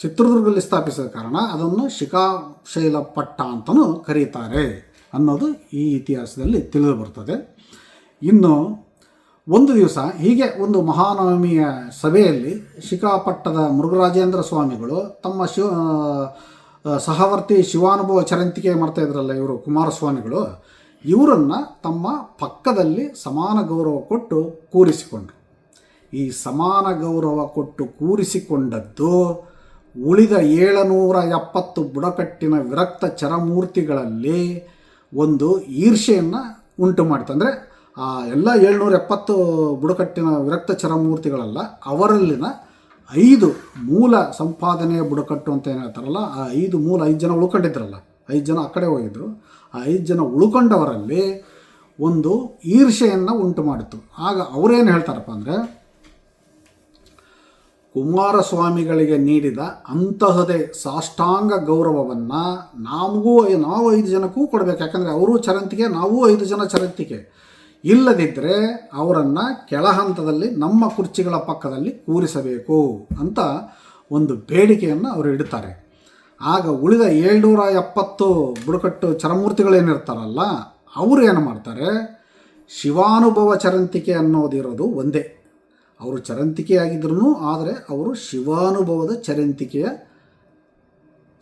ಚಿತ್ರದುರ್ಗದಲ್ಲಿ ಸ್ಥಾಪಿಸಿದ ಕಾರಣ ಅದನ್ನು ಶಿಖಾಶೈಲ ಪಟ್ಟ ಅಂತಲೂ ಕರೀತಾರೆ ಅನ್ನೋದು ಈ ಇತಿಹಾಸದಲ್ಲಿ ತಿಳಿದು ಬರ್ತದೆ. ಇನ್ನು ಒಂದು ದಿವಸ ಹೀಗೆ ಒಂದು ಮಹಾನವಮಿಯ ಸಭೆಯಲ್ಲಿ ಶಿಕಾಪಟ್ಟದ ಮುರುಘರಾಜೇಂದ್ರ ಸ್ವಾಮಿಗಳು ತಮ್ಮ ಸಹವರ್ತಿ ಶಿವಾನುಭವ ಚರಂತಿಕೆ ಮಾಡ್ತಾ ಇದ್ರಲ್ಲ ಇವರು ಕುಮಾರಸ್ವಾಮಿಗಳು, ಇವರನ್ನು ತಮ್ಮ ಪಕ್ಕದಲ್ಲಿ ಸಮಾನ ಗೌರವ ಕೊಟ್ಟು ಕೂರಿಸಿಕೊಂಡ್ರು. ಈ ಸಮಾನ ಗೌರವ ಕೊಟ್ಟು ಕೂರಿಸಿಕೊಂಡದ್ದು ಉಳಿದ 770 ಬುಡಕಟ್ಟಿನ ವಿರಕ್ತ ಚರಮೂರ್ತಿಗಳಲ್ಲಿ ಒಂದು ಈರ್ಷೆಯನ್ನು ಉಂಟು ಮಾಡಿತು. ಅಂದರೆ ಆ ಎಲ್ಲ 770 ಬುಡಕಟ್ಟಿನ ವಿರಕ್ತ ಚರಮೂರ್ತಿಗಳಲ್ಲ, ಅವರಲ್ಲಿನ 5 ಮೂಲ ಸಂಪಾದನೆಯ ಬುಡಕಟ್ಟು ಅಂತ ಏನು ಹೇಳ್ತಾರಲ್ಲ, ಆ 5 ಜನ ಉಳ್ಕೊಂಡಿದ್ರಲ್ಲ, 5 ಜನ ಆ ಕಡೆ ಹೋಗಿದ್ರು. ಆ 5 ಜನ ಉಳ್ಕೊಂಡವರಲ್ಲಿ ಒಂದು ಈರ್ಷೆಯನ್ನು ಉಂಟು ಮಾಡಿತು. ಆಗ ಅವರೇನು ಹೇಳ್ತಾರಪ್ಪ ಅಂದರೆ, ಕುಮಾರಸ್ವಾಮಿಗಳಿಗೆ ನೀಡಿದ ಅಂತಹದೇ ಸಾಷ್ಟಾಂಗ ಗೌರವವನ್ನು ನಾವು 5 ಜನಕ್ಕೂ ಕೊಡಬೇಕು. ಯಾಕಂದರೆ ಅವರು ಚರಂತಿಗೆ, ನಾವು 5 ಜನ ಚರಂತಿಗೆ. ಇಲ್ಲದಿದ್ದರೆ ಅವರನ್ನು ಕೆಳ ಹಂತದಲ್ಲಿ ನಮ್ಮ ಕುರ್ಚಿಗಳ ಪಕ್ಕದಲ್ಲಿ ಕೂರಿಸಬೇಕು ಅಂತ ಒಂದು ಬೇಡಿಕೆಯನ್ನು ಅವರು ಇಡ್ತಾರೆ. ಆಗ ಉಳಿದ 770 ಬುಡಕಟ್ಟು ಚರಮೂರ್ತಿಗಳೇನಿರ್ತಾರಲ್ಲ, ಅವರು ಏನು ಮಾಡ್ತಾರೆ, ಶಿವಾನುಭವ ಚರಂತಿಕೆ ಅನ್ನೋದಿರೋದು ಒಂದೇ. ಅವರು ಚರಂತಿಕೆಯಾಗಿದ್ರೂ ಆದರೆ ಅವರು ಶಿವಾನುಭವದ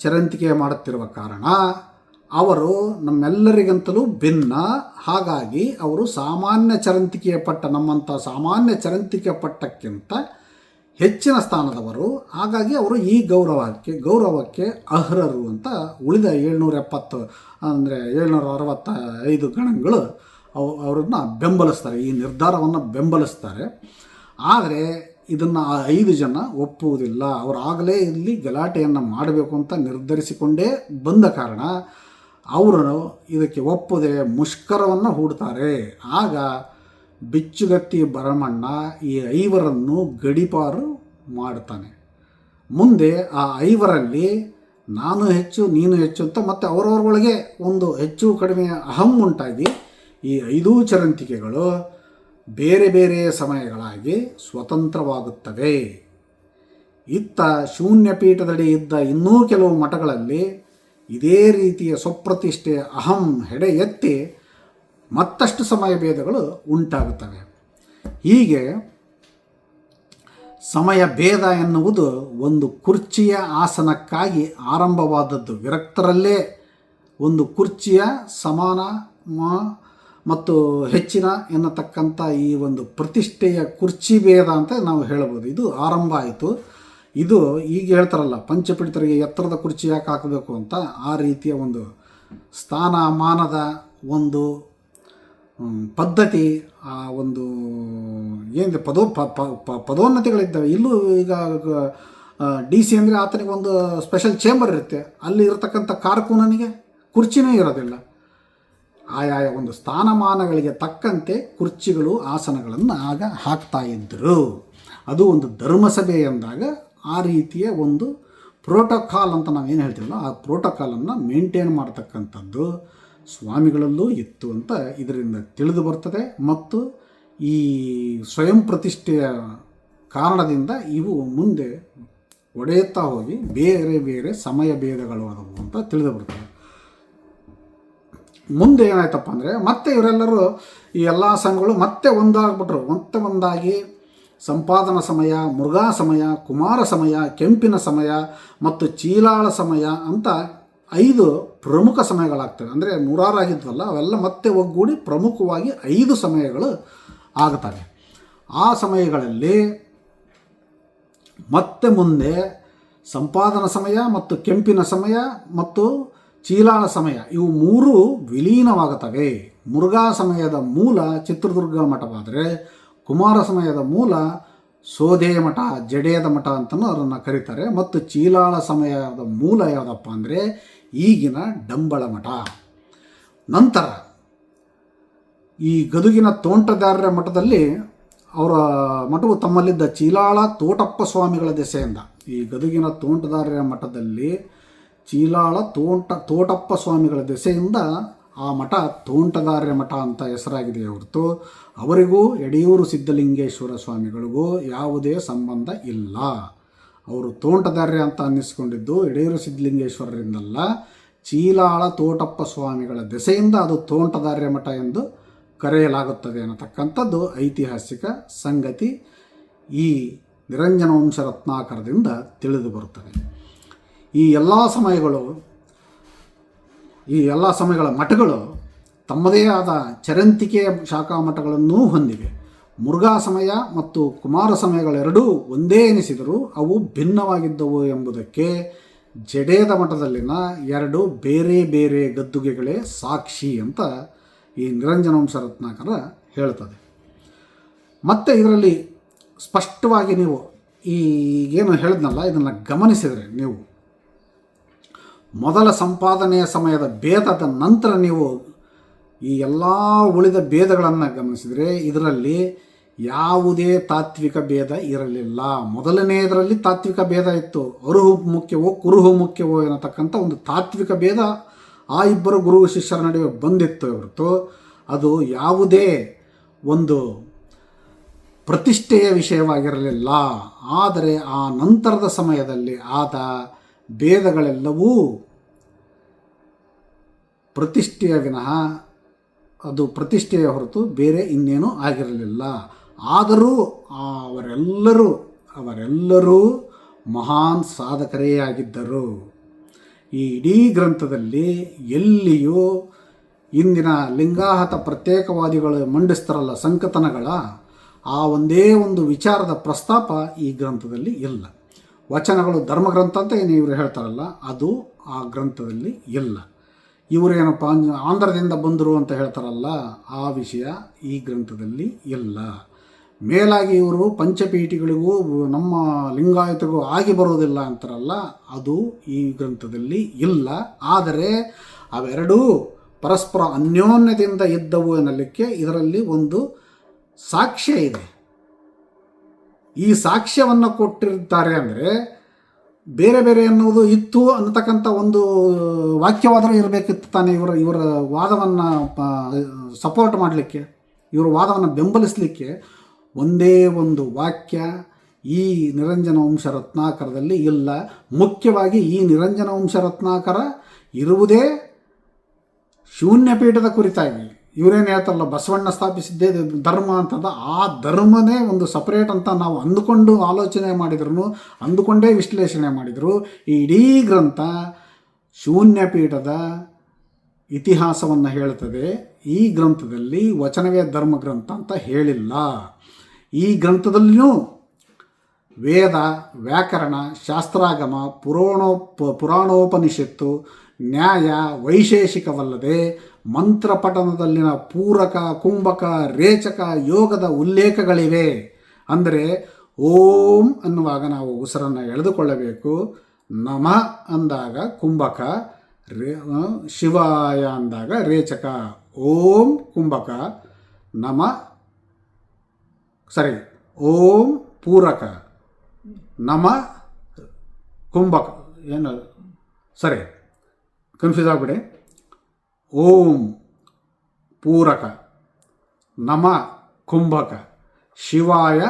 ಚರಂತಿಕೆ ಮಾಡುತ್ತಿರುವ ಕಾರಣ ಅವರು ನಮ್ಮೆಲ್ಲರಿಗಂತಲೂ ಭಿನ್ನ. ಹಾಗಾಗಿ ಅವರು ಸಾಮಾನ್ಯ ಚರಂತಿಕೆಯ ಪಟ್ಟ, ನಮ್ಮಂಥ ಸಾಮಾನ್ಯ ಚರಂತಿಕೆ ಪಟ್ಟಕ್ಕಿಂತ ಹೆಚ್ಚಿನ ಸ್ಥಾನದವರು. ಹಾಗಾಗಿ ಅವರು ಈ ಗೌರವಕ್ಕೆ ಅರ್ಹರು ಅಂತ ಉಳಿದ 770 ಅಂದರೆ 765 ಗಣಗಳು ಅವರನ್ನು ಬೆಂಬಲಿಸ್ತಾರೆ, ಈ ನಿರ್ಧಾರವನ್ನು ಬೆಂಬಲಿಸ್ತಾರೆ. ಆದರೆ ಇದನ್ನು ಆ 5 ಜನ ಒಪ್ಪುವುದಿಲ್ಲ. ಅವರಾಗಲೇ ಇಲ್ಲಿ ಗಲಾಟೆಯನ್ನು ಮಾಡಬೇಕು ಅಂತ ನಿರ್ಧರಿಸಿಕೊಂಡೇ ಬಂದ ಕಾರಣ ಅವರು ಇದಕ್ಕೆ ಒಪ್ಪದೆ ಮುಷ್ಕರವನ್ನು ಹೂಡ್ತಾರೆ. ಆಗ ಬಿಚ್ಚುಗತ್ತಿ ಭರಮಣ್ಣ ಈ 5ರನ್ನು ಗಡೀಪಾರು ಮಾಡ್ತಾನೆ. ಮುಂದೆ ಆ 5ರಲ್ಲಿ ನಾನು ಹೆಚ್ಚು ನೀನು ಹೆಚ್ಚು ಅಂತ ಮತ್ತು ಅವರವರೊಳಗೆ ಒಂದು ಹೆಚ್ಚು ಕಡಿಮೆ ಅಹಂ ಉಂಟಾಗಿ ಈ 5 ಚರಂತಿಕೆಗಳು ಬೇರೆ ಬೇರೆ ಸಮಯಗಳಾಗಿ ಸ್ವತಂತ್ರವಾಗುತ್ತವೆ. ಇತ್ತ ಶೂನ್ಯ ಪೀಠದಡಿ ಇದ್ದ ಇನ್ನೂ ಕೆಲವು ಮಠಗಳಲ್ಲಿ ಇದೇ ರೀತಿಯ ಸ್ವಪ್ರತಿಷ್ಠೆ ಅಹಂ ಹೆಡೆ ಎತ್ತಿ ಮತ್ತಷ್ಟು ಸಮಯ ಭೇದಗಳು ಉಂಟಾಗುತ್ತವೆ. ಹೀಗೆ ಸಮಯ ಭೇದ ಎನ್ನುವುದು ಒಂದು ಕುರ್ಚಿಯ ಆಸನಕ್ಕಾಗಿ ಆರಂಭವಾದದ್ದು. ವಿರಕ್ತರಲ್ಲೇ ಒಂದು ಕುರ್ಚಿಯ ಸಮಾನ ಮತ್ತು ಹೆಚ್ಚಿನ ಎನ್ನತಕ್ಕಂಥ ಈ ಒಂದು ಪ್ರತಿಷ್ಠೆಯ ಕುರ್ಚಿ ಭೇದ ಅಂತ ನಾವು ಹೇಳ್ಬೋದು. ಇದು ಆರಂಭ ಆಯಿತು. ಇದು ಈಗ ಹೇಳ್ತಾರಲ್ಲ, ಪಂಚಪೀಡಿತರಿಗೆ ಎತ್ತರದ ಕುರ್ಚಿ ಯಾಕೆ ಹಾಕಬೇಕು ಅಂತ, ಆ ರೀತಿಯ ಒಂದು ಸ್ಥಾನಮಾನದ ಒಂದು ಪದ್ಧತಿ, ಆ ಒಂದು ಏನು ಪದೋನ್ನತಿಗಳಿದ್ದಾವೆ. ಇಲ್ಲೂ ಈಗ DC ಅಂದರೆ ಆತನಿಗೆ ಒಂದು ಸ್ಪೆಷಲ್ ಚೇಂಬರ್ ಇರುತ್ತೆ, ಅಲ್ಲಿ ಇರತಕ್ಕಂಥ ಕಾರ್ಕೂನನಿಗೆ ಕುರ್ಚಿನೇ ಇರೋದಿಲ್ಲ. ಆಯಾಯ ಒಂದು ಸ್ಥಾನಮಾನಗಳಿಗೆ ತಕ್ಕಂತೆ ಕುರ್ಚಿಗಳು ಆಸನಗಳನ್ನು ಆಗ ಹಾಕ್ತಾ ಇದ್ದರು. ಅದು ಒಂದು ಧರ್ಮಸಭೆ ಎಂದಾಗ ಆ ರೀತಿಯ ಒಂದು ಪ್ರೋಟೋಕಾಲ್ ಅಂತ ನಾವೇನು ಹೇಳ್ತೀವಲ್ಲ, ಆ ಪ್ರೋಟೋಕಾಲನ್ನು ಮೇಂಟೈನ್ ಮಾಡ್ತಕ್ಕಂಥದ್ದು ಸ್ವಾಮಿಗಳಲ್ಲೂ ಇತ್ತು ಅಂತ ಇದರಿಂದ ತಿಳಿದು ಬರ್ತದೆ. ಮತ್ತು ಈ ಸ್ವಯಂ ಪ್ರತಿಷ್ಠೆಯ ಕಾರಣದಿಂದ ಇವು ಮುಂದೆ ಒಡೆಯುತ್ತಾ ಹೋಗಿ ಬೇರೆ ಬೇರೆ ಸಮಯ ಭೇದಗಳು ಅದವು ಅಂತ ತಿಳಿದು ಬರ್ತದೆ. ಮುಂದೆ ಏನಾಯ್ತಪ್ಪ ಅಂದರೆ, ಮತ್ತೆ ಇವರೆಲ್ಲರೂ ಈ ಎಲ್ಲ ಸಂಘಗಳು ಮತ್ತೆ ಒಂದಾಗ್ಬಿಟ್ರು. ಮತ್ತೆ ಒಂದಾಗಿ ಸಂಪಾದನಾ ಸಮಯ, ಮುರುಘಾ ಸಮಯ, ಕುಮಾರ ಸಮಯ, ಕೆಂಪಿನ ಸಮಯ ಮತ್ತು ಚೀಲಾಳ ಸಮಯ ಅಂತ 5 ಪ್ರಮುಖ ಸಮಯಗಳಾಗ್ತವೆ. ಅಂದರೆ 106 ಆಗಿದ್ವಲ್ಲ, ಅವೆಲ್ಲ ಮತ್ತೆ ಒಗ್ಗೂಡಿ ಪ್ರಮುಖವಾಗಿ 5 ಸಮಯಗಳು ಆಗ್ತವೆ. ಆ ಸಮಯಗಳಲ್ಲಿ ಮತ್ತೆ ಮುಂದೆ ಸಂಪಾದನಾ ಸಮಯ ಮತ್ತು ಕೆಂಪಿನ ಸಮಯ ಮತ್ತು ಚೀಲಾಳ ಸಮಯ ಇವು 3 ವಿಲೀನವಾಗುತ್ತವೆ. ಮುರುಘಾ ಸಮಯದ ಮೂಲ ಚಿತ್ರದುರ್ಗ ಮಠವಾದರೆ ಕುಮಾರ ಸಮಯದ ಮೂಲ ಸೋದೆ ಮಠ, ಜಡೇದ ಮಠ ಅಂತಲೂ ಅವರನ್ನು ಕರೀತಾರೆ. ಮತ್ತು ಚೀಲಾಳ ಸಮಯದ ಮೂಲ ಯಾವುದಪ್ಪ ಅಂದರೆ ಈಗಿನ ಡಂಬಳ ಮಠ. ನಂತರ ಈ ಗದುಗಿನ ತೋಂಟದಾರ್ಯರ ಮಠದಲ್ಲಿ ಅವರ ಮಠವು ತಮ್ಮಲ್ಲಿದ್ದ ಚೀಲಾಳ ತೋಟಪ್ಪ ಸ್ವಾಮಿಗಳ ದೆಸೆಯಿಂದ, ಈ ಗದುಗಿನ ತೋಂಟದಾರ್ಯರ ಮಠದಲ್ಲಿ ಚೀಲಾಳ ತೋಟಪ್ಪ ಸ್ವಾಮಿಗಳ ದೆಸೆಯಿಂದ ಆ ಮಠ ತೋಂಟದಾರ್ಯ ಮಠ ಅಂತ ಹೆಸರಾಗಿದೆ ಹೊರತು ಅವರಿಗೂ ಯಡಿಯೂರು ಸಿದ್ಧಲಿಂಗೇಶ್ವರ ಸ್ವಾಮಿಗಳಿಗೂ ಯಾವುದೇ ಸಂಬಂಧ ಇಲ್ಲ. ಅವರು ತೋಂಟದಾರ್ಯ ಅಂತ ಅನ್ನಿಸ್ಕೊಂಡಿದ್ದು ಯಡಿಯೂರು ಸಿದ್ಧಲಿಂಗೇಶ್ವರರಿಂದಲ್ಲ, ಚೀಲಾಳ ತೋಟಪ್ಪ ಸ್ವಾಮಿಗಳ ದೆಸೆಯಿಂದ ಅದು ತೋಂಟದಾರ್ಯ ಮಠ ಎಂದು ಕರೆಯಲಾಗುತ್ತದೆ ಅನ್ನತಕ್ಕಂಥದ್ದು ಐತಿಹಾಸಿಕ ಸಂಗತಿ ಈ ನಿರಂಜನ ವಂಶ ರತ್ನಾಕರದಿಂದ ತಿಳಿದು ಬರುತ್ತದೆ. ಈ ಎಲ್ಲ ಸಮಯಗಳ ಮಠಗಳು ತಮ್ಮದೇ ಆದ ಚರಂತಿಕೆಯ ಶಾಖಾ ಮಠಗಳನ್ನೂ ಹೊಂದಿವೆ. ಮುರುಘಾ ಸಮಯ ಮತ್ತು ಕುಮಾರ ಸಮಯಗಳೆರಡೂ ಒಂದೇ ಎನಿಸಿದರೂ ಅವು ಭಿನ್ನವಾಗಿದ್ದವು ಎಂಬುದಕ್ಕೆ ಜಡೇದ ಮಠದಲ್ಲಿನ ಎರಡು ಬೇರೆ ಬೇರೆ ಗದ್ದುಗೆಗಳೇ ಸಾಕ್ಷಿ ಅಂತ ಈ ನಿರಂಜನ ವಂಶ ರತ್ನಾಕರ ಹೇಳ್ತದೆ. ಮತ್ತು ಇದರಲ್ಲಿ ಸ್ಪಷ್ಟವಾಗಿ ನೀವು ಈಗೇನು ಹೇಳಿದ್ನಲ್ಲ ಇದನ್ನು ಗಮನಿಸಿದರೆ ನೀವು ಮೊದಲ ಸಂಪಾದನೆಯ ಸಮಯದ ಭೇದದ ನಂತರ ನೀವು ಈ ಎಲ್ಲ ಉಳಿದ ಭೇದಗಳನ್ನು ಗಮನಿಸಿದರೆ ಇದರಲ್ಲಿ ಯಾವುದೇ ತಾತ್ವಿಕ ಭೇದ ಇರಲಿಲ್ಲ. ಮೊದಲನೆಯದರಲ್ಲಿ ತಾತ್ವಿಕ ಭೇದ ಇತ್ತು. ಅರುಹು ಮುಖ್ಯವೋ ಕುರುಹು ಮುಖ್ಯವೋ ಎನ್ನತಕ್ಕಂಥ ಒಂದು ತಾತ್ವಿಕ ಭೇದ ಆ ಇಬ್ಬರು ಗುರು ಶಿಷ್ಯರ ನಡುವೆ ಬಂದಿತ್ತು ಹೊರತು ಅದು ಯಾವುದೇ ಒಂದು ಪ್ರತಿಷ್ಠೆಯ ವಿಷಯವಾಗಿರಲಿಲ್ಲ. ಆದರೆ ಆ ನಂತರದ ಸಮಯದಲ್ಲಿ ಆದ ಭೇದಗಳೆಲ್ಲವೂ ಪ್ರತಿಷ್ಠೆಯ ವಿನಃ ಅದು ಪ್ರತಿಷ್ಠೆಯ ಹೊರತು ಬೇರೆ ಇನ್ನೇನೂ ಆಗಿರಲಿಲ್ಲ. ಆದರೂ ಅವರೆಲ್ಲರೂ ಮಹಾನ್ ಸಾಧಕರೇ ಆಗಿದ್ದರು. ಈ ಇಡೀ ಗ್ರಂಥದಲ್ಲಿ ಎಲ್ಲಿಯೂ ಇಂದಿನ ಲಿಂಗಾಹತ ಪ್ರತ್ಯೇಕವಾದಿಗಳು ಮಂಡಿಸ್ತಾರಲ್ಲ ಸಂಕಥನಗಳ ಆ ಒಂದೇ ಒಂದು ವಿಚಾರದ ಪ್ರಸ್ತಾಪ ಈ ಗ್ರಂಥದಲ್ಲಿ ಇಲ್ಲ. ವಚನಗಳು ಧರ್ಮಗ್ರಂಥ ಅಂತ ಏನು ಇವರು ಹೇಳ್ತಾರಲ್ಲ ಅದು ಆ ಗ್ರಂಥದಲ್ಲಿ ಇಲ್ಲ. ಇವರೇನಪ್ಪ ಆಂಧ್ರದಿಂದ ಬಂದರು ಅಂತ ಹೇಳ್ತಾರಲ್ಲ ಆ ವಿಷಯ ಈ ಗ್ರಂಥದಲ್ಲಿ ಇಲ್ಲ. ಮೇಲಾಗಿ ಇವರು ಪಂಚಪೀಠಿಗಳಿಗೂ ನಮ್ಮ ಲಿಂಗಾಯತಗೂ ಆಗಿ ಬರುವುದಿಲ್ಲ ಅಂತಾರಲ್ಲ ಅದು ಈ ಗ್ರಂಥದಲ್ಲಿ ಇಲ್ಲ. ಆದರೆ ಅವೆರಡೂ ಪರಸ್ಪರ ಅನ್ಯೋನ್ಯದಿಂದ ಇದ್ದವು ಎನ್ನಲಿಕ್ಕೆ ಇದರಲ್ಲಿ ಒಂದು ಸಾಕ್ಷ್ಯ ಇದೆ. ಈ ಸಾಕ್ಷ್ಯವನ್ನು ಕೊಟ್ಟಿರ್ತಾರೆ ಅಂದರೆ ಬೇರೆ ಬೇರೆ ಎನ್ನುವುದು ಇತ್ತು ಅನ್ನತಕ್ಕಂಥ ಒಂದು ವಾಕ್ಯವಾದರೂ ಇರಬೇಕಿತ್ತು ತಾನೇ ಇವರ ವಾದವನ್ನು ಸಪೋರ್ಟ್ ಮಾಡಲಿಕ್ಕೆ, ಇವರ ವಾದವನ್ನು ಬೆಂಬಲಿಸಲಿಕ್ಕೆ ಒಂದೇ ಒಂದು ವಾಕ್ಯ ಈ ನಿರಂಜನ ವಂಶ ರತ್ನಾಕರದಲ್ಲಿ ಇಲ್ಲ. ಮುಖ್ಯವಾಗಿ ಈ ನಿರಂಜನ ವಂಶ ರತ್ನಾಕರ ಇರುವುದೇ ಶೂನ್ಯಪೀಠದ ಕುರಿತಾಗಿ. ಇವರೇನು ಹೇಳ್ತಾರಲ್ಲ ಬಸವಣ್ಣ ಸ್ಥಾಪಿಸಿದ್ದೇ ಧರ್ಮ ಅಂತಂದ ಆ ಧರ್ಮನೇ ಒಂದು ಸಪರೇಟ್ ಅಂತ ನಾವು ಅಂದುಕೊಂಡು ಆಲೋಚನೆ ಮಾಡಿದ್ರು, ಅಂದುಕೊಂಡೇ ವಿಶ್ಲೇಷಣೆ ಮಾಡಿದರು. ಈ ಇಡೀ ಗ್ರಂಥ ಶೂನ್ಯಪೀಠದ ಇತಿಹಾಸವನ್ನು ಹೇಳ್ತದೆ. ಈ ಗ್ರಂಥದಲ್ಲಿ ವಚನವೇ ಧರ್ಮ ಗ್ರಂಥ ಅಂತ ಹೇಳಿಲ್ಲ. ಈ ಗ್ರಂಥದಲ್ಲಿಯೂ ವೇದ, ವ್ಯಾಕರಣ, ಶಾಸ್ತ್ರಾಗಮ, ಪುರಾಣೋಪನಿಷತ್ತು, ನ್ಯಾಯ, ವೈಶೇಷಿಕವಲ್ಲದೆ ಮಂತ್ರಪಠನದಲ್ಲಿನ ಪೂರಕ, ಕುಂಭಕ, ರೇಚಕ, ಯೋಗದ ಉಲ್ಲೇಖಗಳಿವೆ. ಅಂದರೆ ಓಂ ಅನ್ನುವಾಗ ನಾವು ಉಸಿರನ್ನು ಎಳೆದುಕೊಳ್ಳಬೇಕು. ನಮ ಅಂದಾಗ ಕುಂಭಕ, ಶಿವಾಯ ಅಂದಾಗ ರೇಚಕ. ಓಂ ಕುಂಭಕ, ನಮ ಓಂ ಪೂರಕ, ನಮ ಕುಂಭಕ. ಏನು ಕನ್ಫ್ಯೂಸ್ ಆಗಿಬಿಡಿ. ಓಂ ಪೂರಕ, ನಮ ಕುಂಭಕ, ಶಿವಾಯ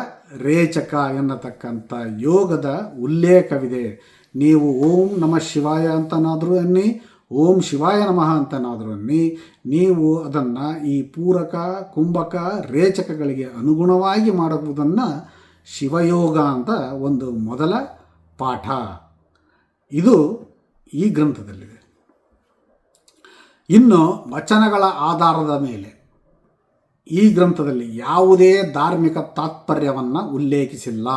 ರೇಚಕ ಎನ್ನತಕ್ಕಂಥ ಯೋಗದ ಉಲ್ಲೇಖವಿದೆ. ನೀವು ಓಂ ನಮಃ ಶಿವಾಯ ಅಂತನಾದರೂ ಅನ್ನಿ, ಓಂ ಶಿವಾಯ ನಮಃ ಅಂತನಾದರೂ ಅನ್ನಿ, ನೀವು ಅದನ್ನು ಈ ಪೂರಕ, ಕುಂಭಕ, ರೇಚಕಗಳಿಗೆ ಅನುಗುಣವಾಗಿ ಮಾಡುವುದನ್ನು ಶಿವಯೋಗ ಅಂತ ಒಂದು ಮೊದಲ ಪಾಠ. ಇದು ಈ ಗ್ರಂಥದಲ್ಲಿದೆ. ಇನ್ನು ವಚನಗಳ ಆಧಾರದ ಮೇಲೆ ಈ ಗ್ರಂಥದಲ್ಲಿ ಯಾವುದೇ ಧಾರ್ಮಿಕ ತಾತ್ಪರ್ಯವನ್ನು ಉಲ್ಲೇಖಿಸಿಲ್ಲ.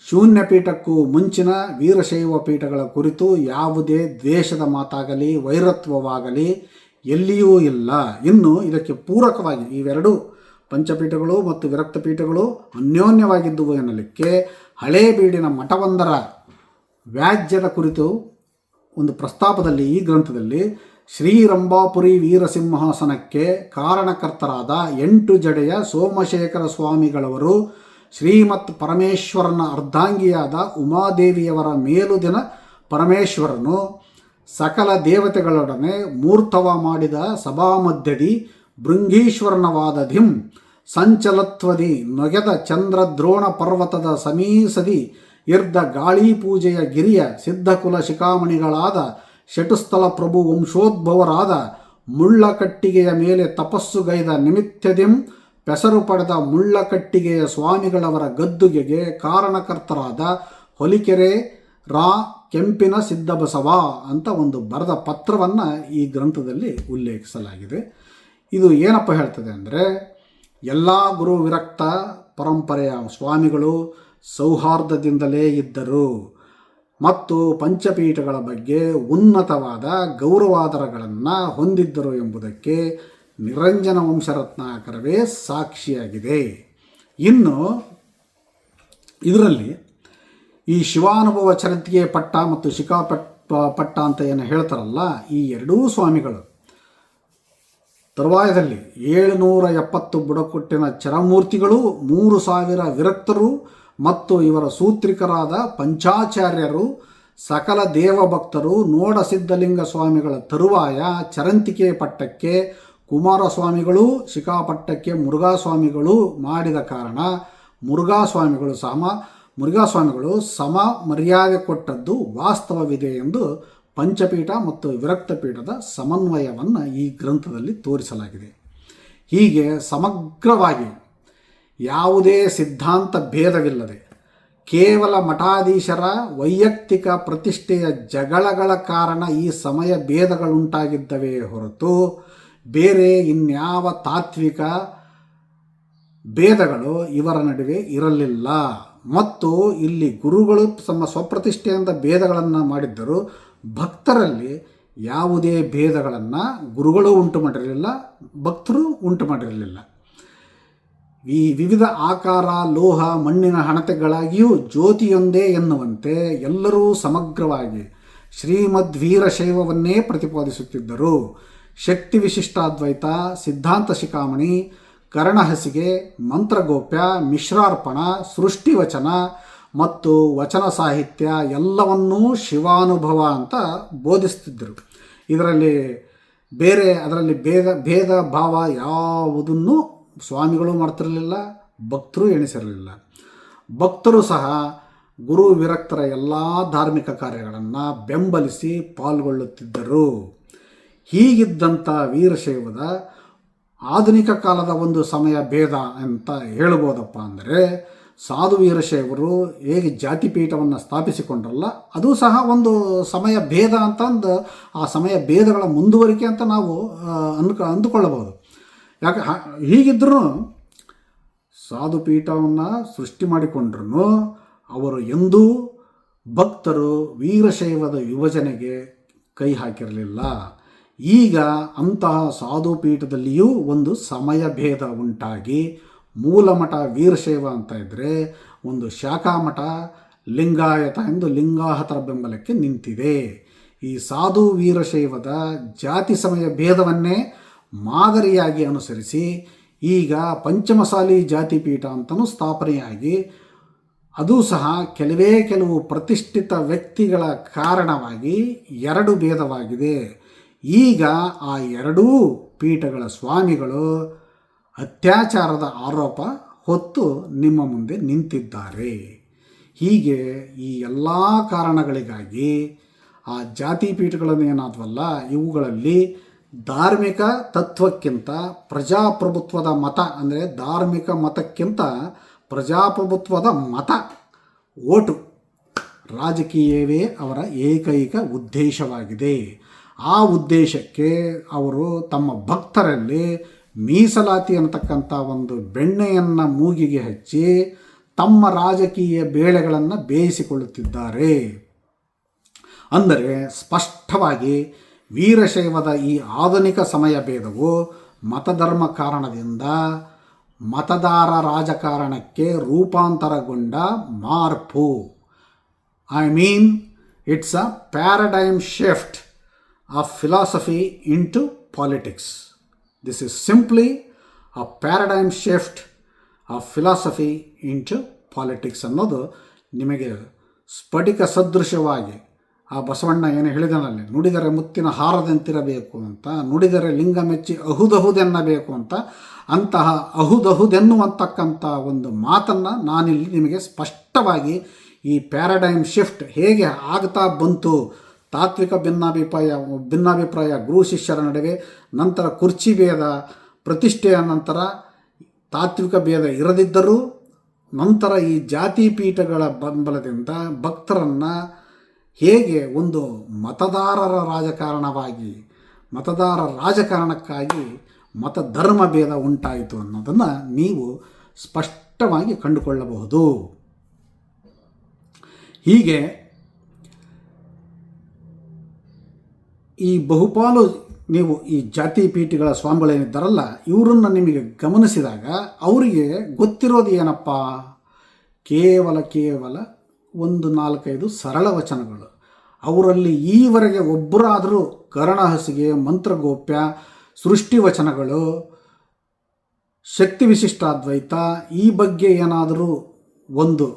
ಶೂನ್ಯಪೀಠಕ್ಕೂ ಮುಂಚಿನ ವೀರಶೈವ ಪೀಠಗಳ ಕುರಿತು ಯಾವುದೇ ದ್ವೇಷದ ಮಾತಾಗಲಿ ವೈರತ್ವವಾಗಲಿ ಎಲ್ಲಿಯೂ ಇಲ್ಲ. ಇನ್ನು ಇದಕ್ಕೆ ಪೂರಕವಾಗಿ ಇವೆರಡು ಪಂಚಪೀಠಗಳು ಮತ್ತು ವಿರಕ್ತ ಪೀಠಗಳು ಅನ್ಯೋನ್ಯವಾಗಿದ್ದುವು ಎನ್ನಲಿಕ್ಕೆ ಹಳೇಬೀಡಿನ ಮಠವೊಂದರ ವ್ಯಾಜ್ಯದ ಕುರಿತು ಒಂದು ಪ್ರಸ್ತಾಪದಲ್ಲಿ ಈ ಗ್ರಂಥದಲ್ಲಿ ಶ್ರೀರಂಭಾಪುರಿ ವೀರಸಿಂಹಾಸನಕ್ಕೆ ಕಾರಣಕರ್ತರಾದ 8 ಜಡೆಯ ಸೋಮಶೇಖರ ಸ್ವಾಮಿಗಳವರು ಶ್ರೀಮತ್ ಪರಮೇಶ್ವರನ ಅರ್ಧಾಂಗಿಯಾದ ಉಮಾದೇವಿಯವರ ಮೇಲುದಿನ ಪರಮೇಶ್ವರನು ಸಕಲ ದೇವತೆಗಳೊಡನೆ ಮೂರ್ತವ ಮಾಡಿದ ಸಭಾಮಧ್ಯದಿ ಭೃಂಗೀಶ್ವರನವಾದಧಿಂ ಸಂಚಲತ್ವದಿ ನೊಗೆದ ಚಂದ್ರದ್ರೋಣ ಪರ್ವತದ ಸಮೀಸದಿ ಇರ್ದ ಗಾಳಿ ಪೂಜೆಯ ಗಿರಿಯ ಸಿದ್ಧಕುಲ ಶಿಖಾಮಣಿಗಳಾದ ಶಟುಸ್ಥಲ ಪ್ರಭು ವಂಶೋದ್ಭವರಾದ ಮುಳ್ಳಕಟ್ಟಿಗೆಯ ಮೇಲೆ ತಪಸ್ಸುಗೈದ ನಿಮಿತ್ತದಿಂ ಪೆಸರು ಪಡೆದ ಮುಳ್ಳಕಟ್ಟಿಗೆಯ ಸ್ವಾಮಿಗಳವರ ಗದ್ದುಗೆಗೆ ಕಾರಣಕರ್ತರಾದ ಹೊಲಿಕೆರೆ ರಾ ಕೆಂಪಿನ ಸಿದ್ದಬಸವ ಅಂತ ಒಂದು ಬರೆದ ಪತ್ರವನ್ನು ಈ ಗ್ರಂಥದಲ್ಲಿ ಉಲ್ಲೇಖಿಸಲಾಗಿದೆ. ಇದು ಏನಪ್ಪ ಹೇಳ್ತದೆ ಅಂದರೆ, ಎಲ್ಲ ಗುರು ವಿರಕ್ತ ಪರಂಪರೆಯ ಸ್ವಾಮಿಗಳು ಸೌಹಾರ್ದದಿಂದಲೇ ಇದ್ದರು ಮತ್ತು ಪಂಚಪೀಠಗಳ ಬಗ್ಗೆ ಉನ್ನತವಾದ ಗೌರವಾದರಗಳನ್ನು ಹೊಂದಿದ್ದರು ಎಂಬುದಕ್ಕೆ ನಿರಂಜನ ವಂಶರತ್ನಾಕರವೇ ಸಾಕ್ಷಿಯಾಗಿದೆ. ಇನ್ನು ಇದರಲ್ಲಿ ಈ ಶಿವಾನುಭವ ಚರಂತಿಗೆ ಪಟ್ಟ ಮತ್ತು ಶಿಖಾಪಟ್ಟ ಅಂತ ಏನು ಹೇಳ್ತಾರಲ್ಲ, ಈ ಎರಡೂ ಸ್ವಾಮಿಗಳು ತರುವಾಯದಲ್ಲಿ 770 ಬುಡಕಟ್ಟಿನ ಚರಮೂರ್ತಿಗಳು, 3000 ವಿರಕ್ತರು ಮತ್ತು ಇವರ ಸೂತ್ರಿಕರಾದ ಪಂಚಾಚಾರ್ಯರು, ಸಕಲ ದೇವಭಕ್ತರು ನೋಡಸಿದ್ಧಲಿಂಗ ಸ್ವಾಮಿಗಳ ತರುವಾಯ ಚರಂತಿಕೆ ಪಟ್ಟಕ್ಕೆ ಕುಮಾರಸ್ವಾಮಿಗಳು, ಶಿಖಾಪಟ್ಟಕ್ಕೆ ಮುರುಘಾಸ್ವಾಮಿಗಳು ಮಾಡಿದ ಕಾರಣ ಮುರುಘಾಸ್ವಾಮಿಗಳು ಸಮ ಮರ್ಯಾದೆ ಕೊಟ್ಟದ್ದು ವಾಸ್ತವವಿದೆ ಎಂದು ಪಂಚಪೀಠ ಮತ್ತು ವಿರಕ್ತ ಪೀಠದ ಸಮನ್ವಯವನ್ನು ಈ ಗ್ರಂಥದಲ್ಲಿ ತೋರಿಸಲಾಗಿದೆ. ಹೀಗೆ ಸಮಗ್ರವಾಗಿ ಯಾವುದೇ ಸಿದ್ಧಾಂತ ಭೇದವಿಲ್ಲದೆ ಕೇವಲ ಮಠಾಧೀಶರ ವೈಯಕ್ತಿಕ ಪ್ರತಿಷ್ಠೆಯ ಜಗಳಗಳ ಕಾರಣ ಈ ಸಮಯ ಭೇದಗಳುಂಟಾಗಿದ್ದವೇ ಹೊರತು ಬೇರೆ ಇನ್ಯಾವ ತಾತ್ವಿಕ ಭೇದಗಳು ಇವರ ನಡುವೆ ಇರಲಿಲ್ಲ. ಮತ್ತು ಇಲ್ಲಿ ಗುರುಗಳು ತಮ್ಮ ಸ್ವಪ್ರತಿಷ್ಠೆಯಿಂದ ಭೇದಗಳನ್ನು ಮಾಡಿದ್ದರು. ಭಕ್ತರಲ್ಲಿ ಯಾವುದೇ ಭೇದಗಳನ್ನು ಗುರುಗಳು ಉಂಟು ಮಾಡಿರಲಿಲ್ಲ, ಭಕ್ತರು ಉಂಟು ಮಾಡಿರಲಿಲ್ಲ. ಈ ವಿವಿಧ ಆಕಾರ, ಲೋಹ, ಮಣ್ಣಿನ ಹಣತೆಗಳಾಗಿಯೂ ಜ್ಯೋತಿಯೊಂದೇ ಎನ್ನುವಂತೆ ಎಲ್ಲರೂ ಸಮಗ್ರವಾಗಿ ಶ್ರೀಮದ್ ವೀರಶೈವವನ್ನೇ ಪ್ರತಿಪಾದಿಸುತ್ತಿದ್ದರು. ಶಕ್ತಿ ವಿಶಿಷ್ಟಾದ್ವೈತ, ಸಿದ್ಧಾಂತ ಶಿಖಾಮಣಿ, ಕರ್ಣಹಸಿಗೆ, ಮಂತ್ರಗೋಪ್ಯ, ಮಿಶ್ರಾರ್ಪಣ, ಸೃಷ್ಟಿವಚನ ಮತ್ತು ವಚನ ಸಾಹಿತ್ಯ ಎಲ್ಲವನ್ನೂ ಶಿವಾನುಭವ ಅಂತ ಬೋಧಿಸ್ತಿದ್ದರು. ಅದರಲ್ಲಿ ಭೇದ ಭಾವ ಯಾವುದನ್ನು ಸ್ವಾಮಿಗಳು ಮಾಡ್ತಿರಲಿಲ್ಲ, ಭಕ್ತರು ಎಣಿಸಿರಲಿಲ್ಲ. ಭಕ್ತರು ಸಹ ಗುರು ವಿರಕ್ತರ ಎಲ್ಲ ಧಾರ್ಮಿಕ ಕಾರ್ಯಗಳನ್ನು ಬೆಂಬಲಿಸಿ ಪಾಲ್ಗೊಳ್ಳುತ್ತಿದ್ದರು. ಹೀಗಿದ್ದಂಥ ವೀರಶೈವದ ಆಧುನಿಕ ಕಾಲದ ಒಂದು ಸಮಯ ಭೇದ ಅಂತ ಹೇಳ್ಬೋದಪ್ಪ ಅಂದರೆ, ಸಾಧು ವೀರಶೈವರು ಹೇಗೆ ಜಾತಿಪೀಠವನ್ನು ಸ್ಥಾಪಿಸಿಕೊಂಡ್ರಲ್ಲ, ಅದು ಸಹ ಒಂದು ಸಮಯ ಭೇದ ಅಂತಂದು ಆ ಸಮಯ ಭೇದಗಳ ಮುಂದುವರಿಕೆ ಅಂತ ನಾವು ಅಂದುಕೊಳ್ಳಬಹುದು. ಯಾಕೆ ಹೀಗಿದ್ರೂ ಸಾಧು ಪೀಠವನ್ನು ಸೃಷ್ಟಿ ಮಾಡಿಕೊಂಡ್ರೂ ಅವರು ಎಂದೂ ಭಕ್ತರು ವೀರಶೈವದ ವಿಭಜನೆಗೆ ಕೈ ಹಾಕಿರಲಿಲ್ಲ. ಈಗ ಅಂತಹ ಸಾಧು ಪೀಠದಲ್ಲಿಯೂ ಒಂದು ಸಮಯ ಭೇದ ಉಂಟಾಗಿ ಮೂಲಮಠ ವೀರಶೈವ ಅಂತ ಇದ್ದರೆ, ಒಂದು ಶಾಖಾಮಠ ಲಿಂಗಾಯತ ಎಂದು ಲಿಂಗಾಯತರ ಬೆಂಬಲಕ್ಕೆ ನಿಂತಿದೆ. ಈ ಸಾಧು ವೀರಶೈವದ ಜಾತಿ ಸಮಯ ಭೇದವನ್ನೇ ಮಾದರಿಯಾಗಿ ಅನುಸರಿಸಿ ಈಗ ಪಂಚಮಸಾಲಿ ಜಾತಿಪೀಠ ಅಂತಲೂ ಸ್ಥಾಪನೆಯಾಗಿ, ಅದು ಸಹ ಕೆಲವು ಪ್ರತಿಷ್ಠಿತ ವ್ಯಕ್ತಿಗಳ ಕಾರಣವಾಗಿ ಎರಡು ಭೇದವಾಗಿದೆ. ಈಗ ಆ ಎರಡೂ ಪೀಠಗಳ ಸ್ವಾಮಿಗಳು ಅತ್ಯಾಚಾರದ ಆರೋಪ ಹೊತ್ತು ನಿಮ್ಮ ಮುಂದೆ ನಿಂತಿದ್ದಾರೆ. ಹೀಗೆ ಈ ಎಲ್ಲ ಕಾರಣಗಳಿಗಾಗಿ ಆ ಜಾತಿ ಪೀಠಗಳನ್ನು ಏನಾದವಲ್ಲ, ಇವುಗಳಲ್ಲಿ ಧಾರ್ಮಿಕ ತತ್ವಕ್ಕಿಂತ ಪ್ರಜಾಪ್ರಭುತ್ವದ ಮತ, ಅಂದರೆ ಧಾರ್ಮಿಕ ಮತಕ್ಕಿಂತ ಪ್ರಜಾಪ್ರಭುತ್ವದ ಮತ, ಓಟು, ರಾಜಕೀಯವೇ ಅವರ ಏಕೈಕ ಉದ್ದೇಶವಾಗಿದೆ. ಆ ಉದ್ದೇಶಕ್ಕೆ ಅವರು ತಮ್ಮ ಭಕ್ತರಲ್ಲಿ ಮೀಸಲಾತಿ ಅನ್ನತಕ್ಕಂಥ ಒಂದು ಬೆಣ್ಣೆಯನ್ನು ಮೂಗಿಗೆ ಹಚ್ಚಿ ತಮ್ಮ ರಾಜಕೀಯ ಬೇಳೆಗಳನ್ನು ಬೇಯಿಸಿಕೊಳ್ಳುತ್ತಿದ್ದಾರೆ. ಅಂದರೆ ಸ್ಪಷ್ಟವಾಗಿ ವೀರಶೈವದ ಈ ಆಧುನಿಕ ಸಮಯ ಭೇದವು ಮತಧರ್ಮ ಕಾರಣದಿಂದ ಮತದಾರ ರಾಜಕಾರಣಕ್ಕೆ ರೂಪಾಂತರಗೊಂಡ ಮಾರ್ಪು. It's a paradigm shift of philosophy into politics. This is simply a paradigm shift of philosophy into politics ಅನ್ನೋದು ನಿಮಗೆ ಸ್ಫಟಿಕ ಸದೃಶವಾಗಿ ಆ ಬಸವಣ್ಣ ಏನು ಹೇಳಿದನಲ್ಲಿ, ನುಡಿದರೆ ಮುತ್ತಿನ ಹಾರದಂತಿರಬೇಕು ಅಂತ, ನುಡಿದರೆ ಲಿಂಗ ಮೆಚ್ಚಿ ಅಹುದಹುದೆನ್ನಬೇಕು ಅಂತ, ಅಂತಹ ಅಹುದಹುದೆನ್ನುವಂತಕ್ಕಂಥ ಒಂದು ಮಾತನ್ನು ನಾನಿಲ್ಲಿ ನಿಮಗೆ ಸ್ಪಷ್ಟವಾಗಿ ಈ ಪ್ಯಾರಡೈಮ್ ಶಿಫ್ಟ್ ಹೇಗೆ ಆಗ್ತಾ ಬಂತು, ತಾತ್ವಿಕ ಭಿನ್ನಾಭಿಪ್ರಾಯ ಗುರು ಶಿಷ್ಯರ ನಡುವೆ, ನಂತರ ಕುರ್ಚಿ ಭೇದ, ಪ್ರತಿಷ್ಠೆಯ ನಂತರ ತಾತ್ವಿಕ ಭೇದ ಇರದಿದ್ದರೂ ನಂತರ ಈ ಜಾತಿ ಪೀಠಗಳ ಬೆಂಬಲದಿಂದ ಭಕ್ತರನ್ನು ಹೇಗೆ ಒಂದು ಮತದಾರರ ರಾಜಕಾರಣಕ್ಕಾಗಿ ಮತಧರ್ಮ ಭೇದ ಉಂಟಾಯಿತು ಅನ್ನೋದನ್ನು ನೀವು ಸ್ಪಷ್ಟವಾಗಿ ಕಂಡುಕೊಳ್ಳಬಹುದು. ಹೀಗೆ ಈ ಬಹುಪಾಲು ನೀವು ಈ ಜಾತಿ ಪೀಠಗಳ ಸ್ವಾಮಿಗಳೇನಿದ್ದಾರಲ್ಲ, ಇವರನ್ನು ನಿಮಗೆ ಗಮನಿಸಿದಾಗ ಅವರಿಗೆ ಗೊತ್ತಿರೋದು ಏನಪ್ಪ, ಕೇವಲ 4-5 ಸರಳ ವಚನಗಳು. ಅವರಲ್ಲಿ ಈವರೆಗೆ ಒಬ್ಬರಾದರೂ ಕರ್ಣಹಸಿಗೆ, ಮಂತ್ರಗೋಪ್ಯ, ಸೃಷ್ಟಿ ವಚನಗಳು, ಶಕ್ತಿ ವಿಶಿಷ್ಟಾದ್ವೈತ ಈ ಬಗ್ಗೆ ಏನಾದರೂ ಒಂದು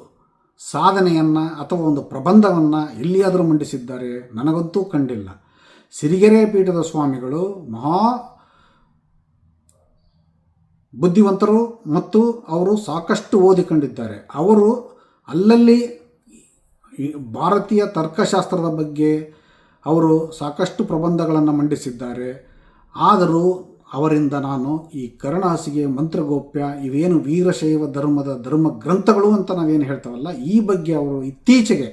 ಸಾಧನೆಯನ್ನು ಅಥವಾ ಒಂದು ಪ್ರಬಂಧವನ್ನು ಎಲ್ಲಿಯಾದರೂ ಮಂಡಿಸಿದ್ದಾರೆ? ನನಗಂತೂ ಕಂಡಿಲ್ಲ. ಸಿರಿಗೆರೆ ಪೀಠದ ಸ್ವಾಮಿಗಳು ಮಹಾ ಬುದ್ಧಿವಂತರು ಮತ್ತು ಅವರು ಸಾಕಷ್ಟು ಓದಿಕೊಂಡಿದ್ದಾರೆ. ಅವರು ಅಲ್ಲಲ್ಲಿ ಭಾರತೀಯ ತರ್ಕಶಾಸ್ತ್ರದ ಬಗ್ಗೆ ಅವರು ಸಾಕಷ್ಟು ಪ್ರಬಂಧಗಳನ್ನು ಮಂಡಿಸಿದ್ದಾರೆ. ಆದರೂ ಅವರಿಂದ ನಾನು ಈ ಕರ್ಣಹಸಿಗೆ, ಮಂತ್ರಗೋಪ್ಯ ಇವೇನು ವೀರಶೈವ ಧರ್ಮ ಗ್ರಂಥಗಳು ಅಂತ ನಾವೇನು ಹೇಳ್ತಾವಲ್ಲ, ಈ ಬಗ್ಗೆ ಅವರು ಇತ್ತೀಚೆಗೆ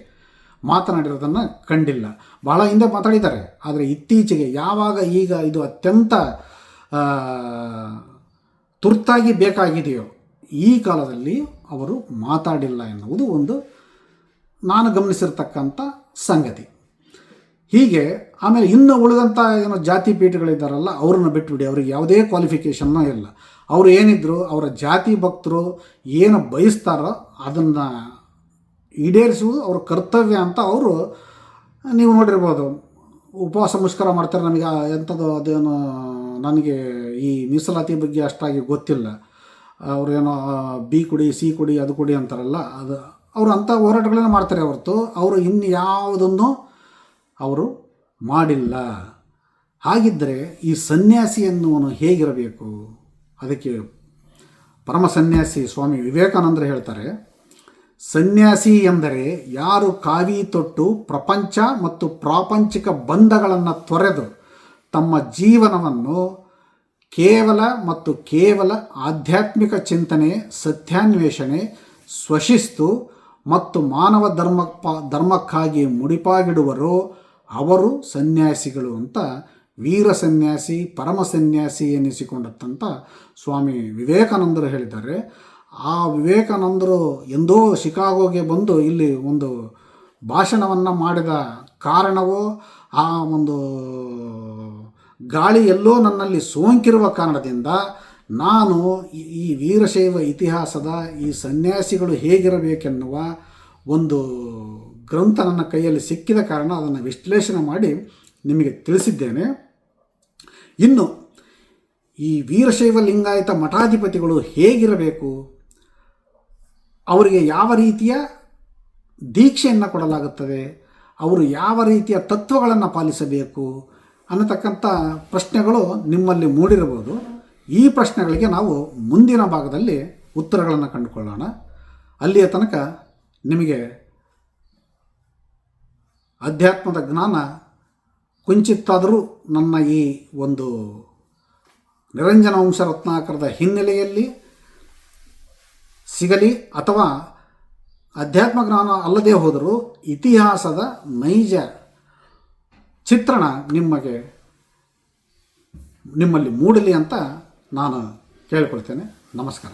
ಮಾತನಾಡಿರೋದನ್ನು ಕಂಡಿಲ್ಲ. ಭಾಳ ಹಿಂದೆ ಮಾತಾಡಿದ್ದಾರೆ, ಆದರೆ ಇತ್ತೀಚೆಗೆ ಈಗ ಇದು ಅತ್ಯಂತ ತುರ್ತಾಗಿ ಬೇಕಾಗಿದೆಯೋ ಈ ಕಾಲದಲ್ಲಿ ಅವರು ಮಾತಾಡಿಲ್ಲ ಎನ್ನುವುದು ಒಂದು ನಾನು ಗಮನಿಸಿರ್ತಕ್ಕಂಥ ಸಂಗತಿ. ಹೀಗೆ ಆಮೇಲೆ ಇನ್ನು ಉಳಿದಂಥ ಏನೋ ಜಾತಿ ಪೀಠಗಳಿದ್ದಾರಲ್ಲ, ಅವ್ರನ್ನ ಬಿಟ್ಟುಬಿಡಿ, ಅವ್ರಿಗೆ ಯಾವುದೇ ಕ್ವಾಲಿಫಿಕೇಷನ್ನೂ ಇಲ್ಲ. ಅವರು ಏನಿದ್ರು ಅವರ ಜಾತಿ ಭಕ್ತರು ಏನು ಬಯಸ್ತಾರೋ ಅದನ್ನು ಈಡೇರಿಸುವುದು ಅವ್ರ ಕರ್ತವ್ಯ ಅಂತ ಅವರು, ನೀವು ನೋಡಿರ್ಬೋದು, ಉಪವಾಸ ಮುಷ್ಕರ ಮಾಡ್ತಾರೆ. ನಮಗೆ ಎಂಥದ್ದು ಅದೇನು, ನನಗೆ ಈ ಮೀಸಲಾತಿ ಬಗ್ಗೆ ಅಷ್ಟಾಗಿ ಗೊತ್ತಿಲ್ಲ. ಅವರೇನೋ ಬಿ ಕೊಡಿ, ಸಿ ಕೊಡಿ, ಅದು ಕೊಡಿ ಅಂತಾರಲ್ಲ, ಅದು ಅವರು ಅಂಥ ಹೋರಾಟಗಳನ್ನ ಮಾಡ್ತಾರೆ ಹೊರತು ಅವರು ಯಾವುದನ್ನು ಅವರು ಮಾಡಿಲ್ಲ. ಹಾಗಿದ್ದರೆ ಈ ಸನ್ಯಾಸಿ ಎನ್ನುವನು ಹೇಗಿರಬೇಕು? ಅದಕ್ಕೆ ಪರಮ ಸನ್ಯಾಸಿ ಸ್ವಾಮಿ ವಿವೇಕಾನಂದರು ಹೇಳ್ತಾರೆ, ಸನ್ಯಾಸಿ ಎಂದರೆ ಯಾರು ಕಾವಿ ತೊಟ್ಟು ಪ್ರಪಂಚ ಮತ್ತು ಪ್ರಾಪಂಚಿಕ ಬಂಧಗಳನ್ನು ತೊರೆದು ತಮ್ಮ ಜೀವನವನ್ನು ಕೇವಲ ಆಧ್ಯಾತ್ಮಿಕ ಚಿಂತನೆ, ಸತ್ಯಾನ್ವೇಷಣೆ, ಸ್ವಶಿಸ್ತು ಮತ್ತು ಮಾನವ ಧರ್ಮಕ್ಕಾಗಿ ಮುಡಿಪಾಗಿಡುವರೋ ಅವರು ಸನ್ಯಾಸಿಗಳು ಅಂತ ವೀರ ಸನ್ಯಾಸಿ, ಪರಮ ಸನ್ಯಾಸಿ ಎನ್ನಿಸಿಕೊಂಡಂಥ ಸ್ವಾಮಿ ವಿವೇಕಾನಂದರು ಹೇಳಿದ್ದಾರೆ. ಆ ವಿವೇಕಾನಂದರು ಎಂದೋ ಶಿಕಾಗೋಗೆ ಬಂದು ಇಲ್ಲಿ ಒಂದು ಭಾಷಣವನ್ನು ಮಾಡಿದ ಕಾರಣವೋ, ಆ ಒಂದು ಗಾಳಿ ಎಲ್ಲೋ ನನ್ನಲ್ಲಿ ಸೋಂಕಿರುವ ಕಾರಣದಿಂದ ನಾನು ಈ ವೀರಶೈವ ಇತಿಹಾಸದ ಈ ಸನ್ಯಾಸಿಗಳು ಹೇಗಿರಬೇಕೆನ್ನುವ ಒಂದು ಗ್ರಂಥ ನನ್ನ ಕೈಯಲ್ಲಿ ಸಿಕ್ಕಿದ ಕಾರಣ ಅದನ್ನು ವಿಶ್ಲೇಷಣೆ ಮಾಡಿ ನಿಮಗೆ ತಿಳಿಸಿದ್ದೇನೆ. ಇನ್ನು ಈ ವೀರಶೈವ ಲಿಂಗಾಯತ ಮಠಾಧಿಪತಿಗಳು ಹೇಗಿರಬೇಕು, ಅವರಿಗೆ ಯಾವ ರೀತಿಯ ದೀಕ್ಷೆಯನ್ನು ಕೊಡಲಾಗುತ್ತದೆ, ಅವರು ಯಾವ ರೀತಿಯ ತತ್ವಗಳನ್ನು ಪಾಲಿಸಬೇಕು ಅನ್ನತಕ್ಕಂಥ ಪ್ರಶ್ನೆಗಳು ನಿಮ್ಮಲ್ಲಿ ಮೂಡಿರಬಹುದು. ಈ ಪ್ರಶ್ನೆಗಳಿಗೆ ನಾವು ಮುಂದಿನ ಭಾಗದಲ್ಲಿ ಉತ್ತರಗಳನ್ನು ಕಂಡುಕೊಳ್ಳೋಣ. ಅಲ್ಲಿಯ ತನಕ ನಿಮಗೆ ಅಧ್ಯಾತ್ಮದ ಜ್ಞಾನ ಕೊಂಚಿತ್ತಾದರೂ ನನ್ನ ಈ ಒಂದು ನಿರಂಜನ ವಂಶ ರತ್ನಾಕರದ ಹಿನ್ನೆಲೆಯಲ್ಲಿ ಸಿಗಲಿ, ಅಥವಾ ಅಧ್ಯಾತ್ಮ ಜ್ಞಾನ ಅಲ್ಲದೆ ಹೋದರೂ ಇತಿಹಾಸದ ನೈಜ ಚಿತ್ರಣ ನಿಮ್ಮಲ್ಲಿ ಮೂಡಲಿ ಅಂತ ನಾನು ಕೇಳಿಕೊಳ್ತೇನೆ. ನಮಸ್ಕಾರ.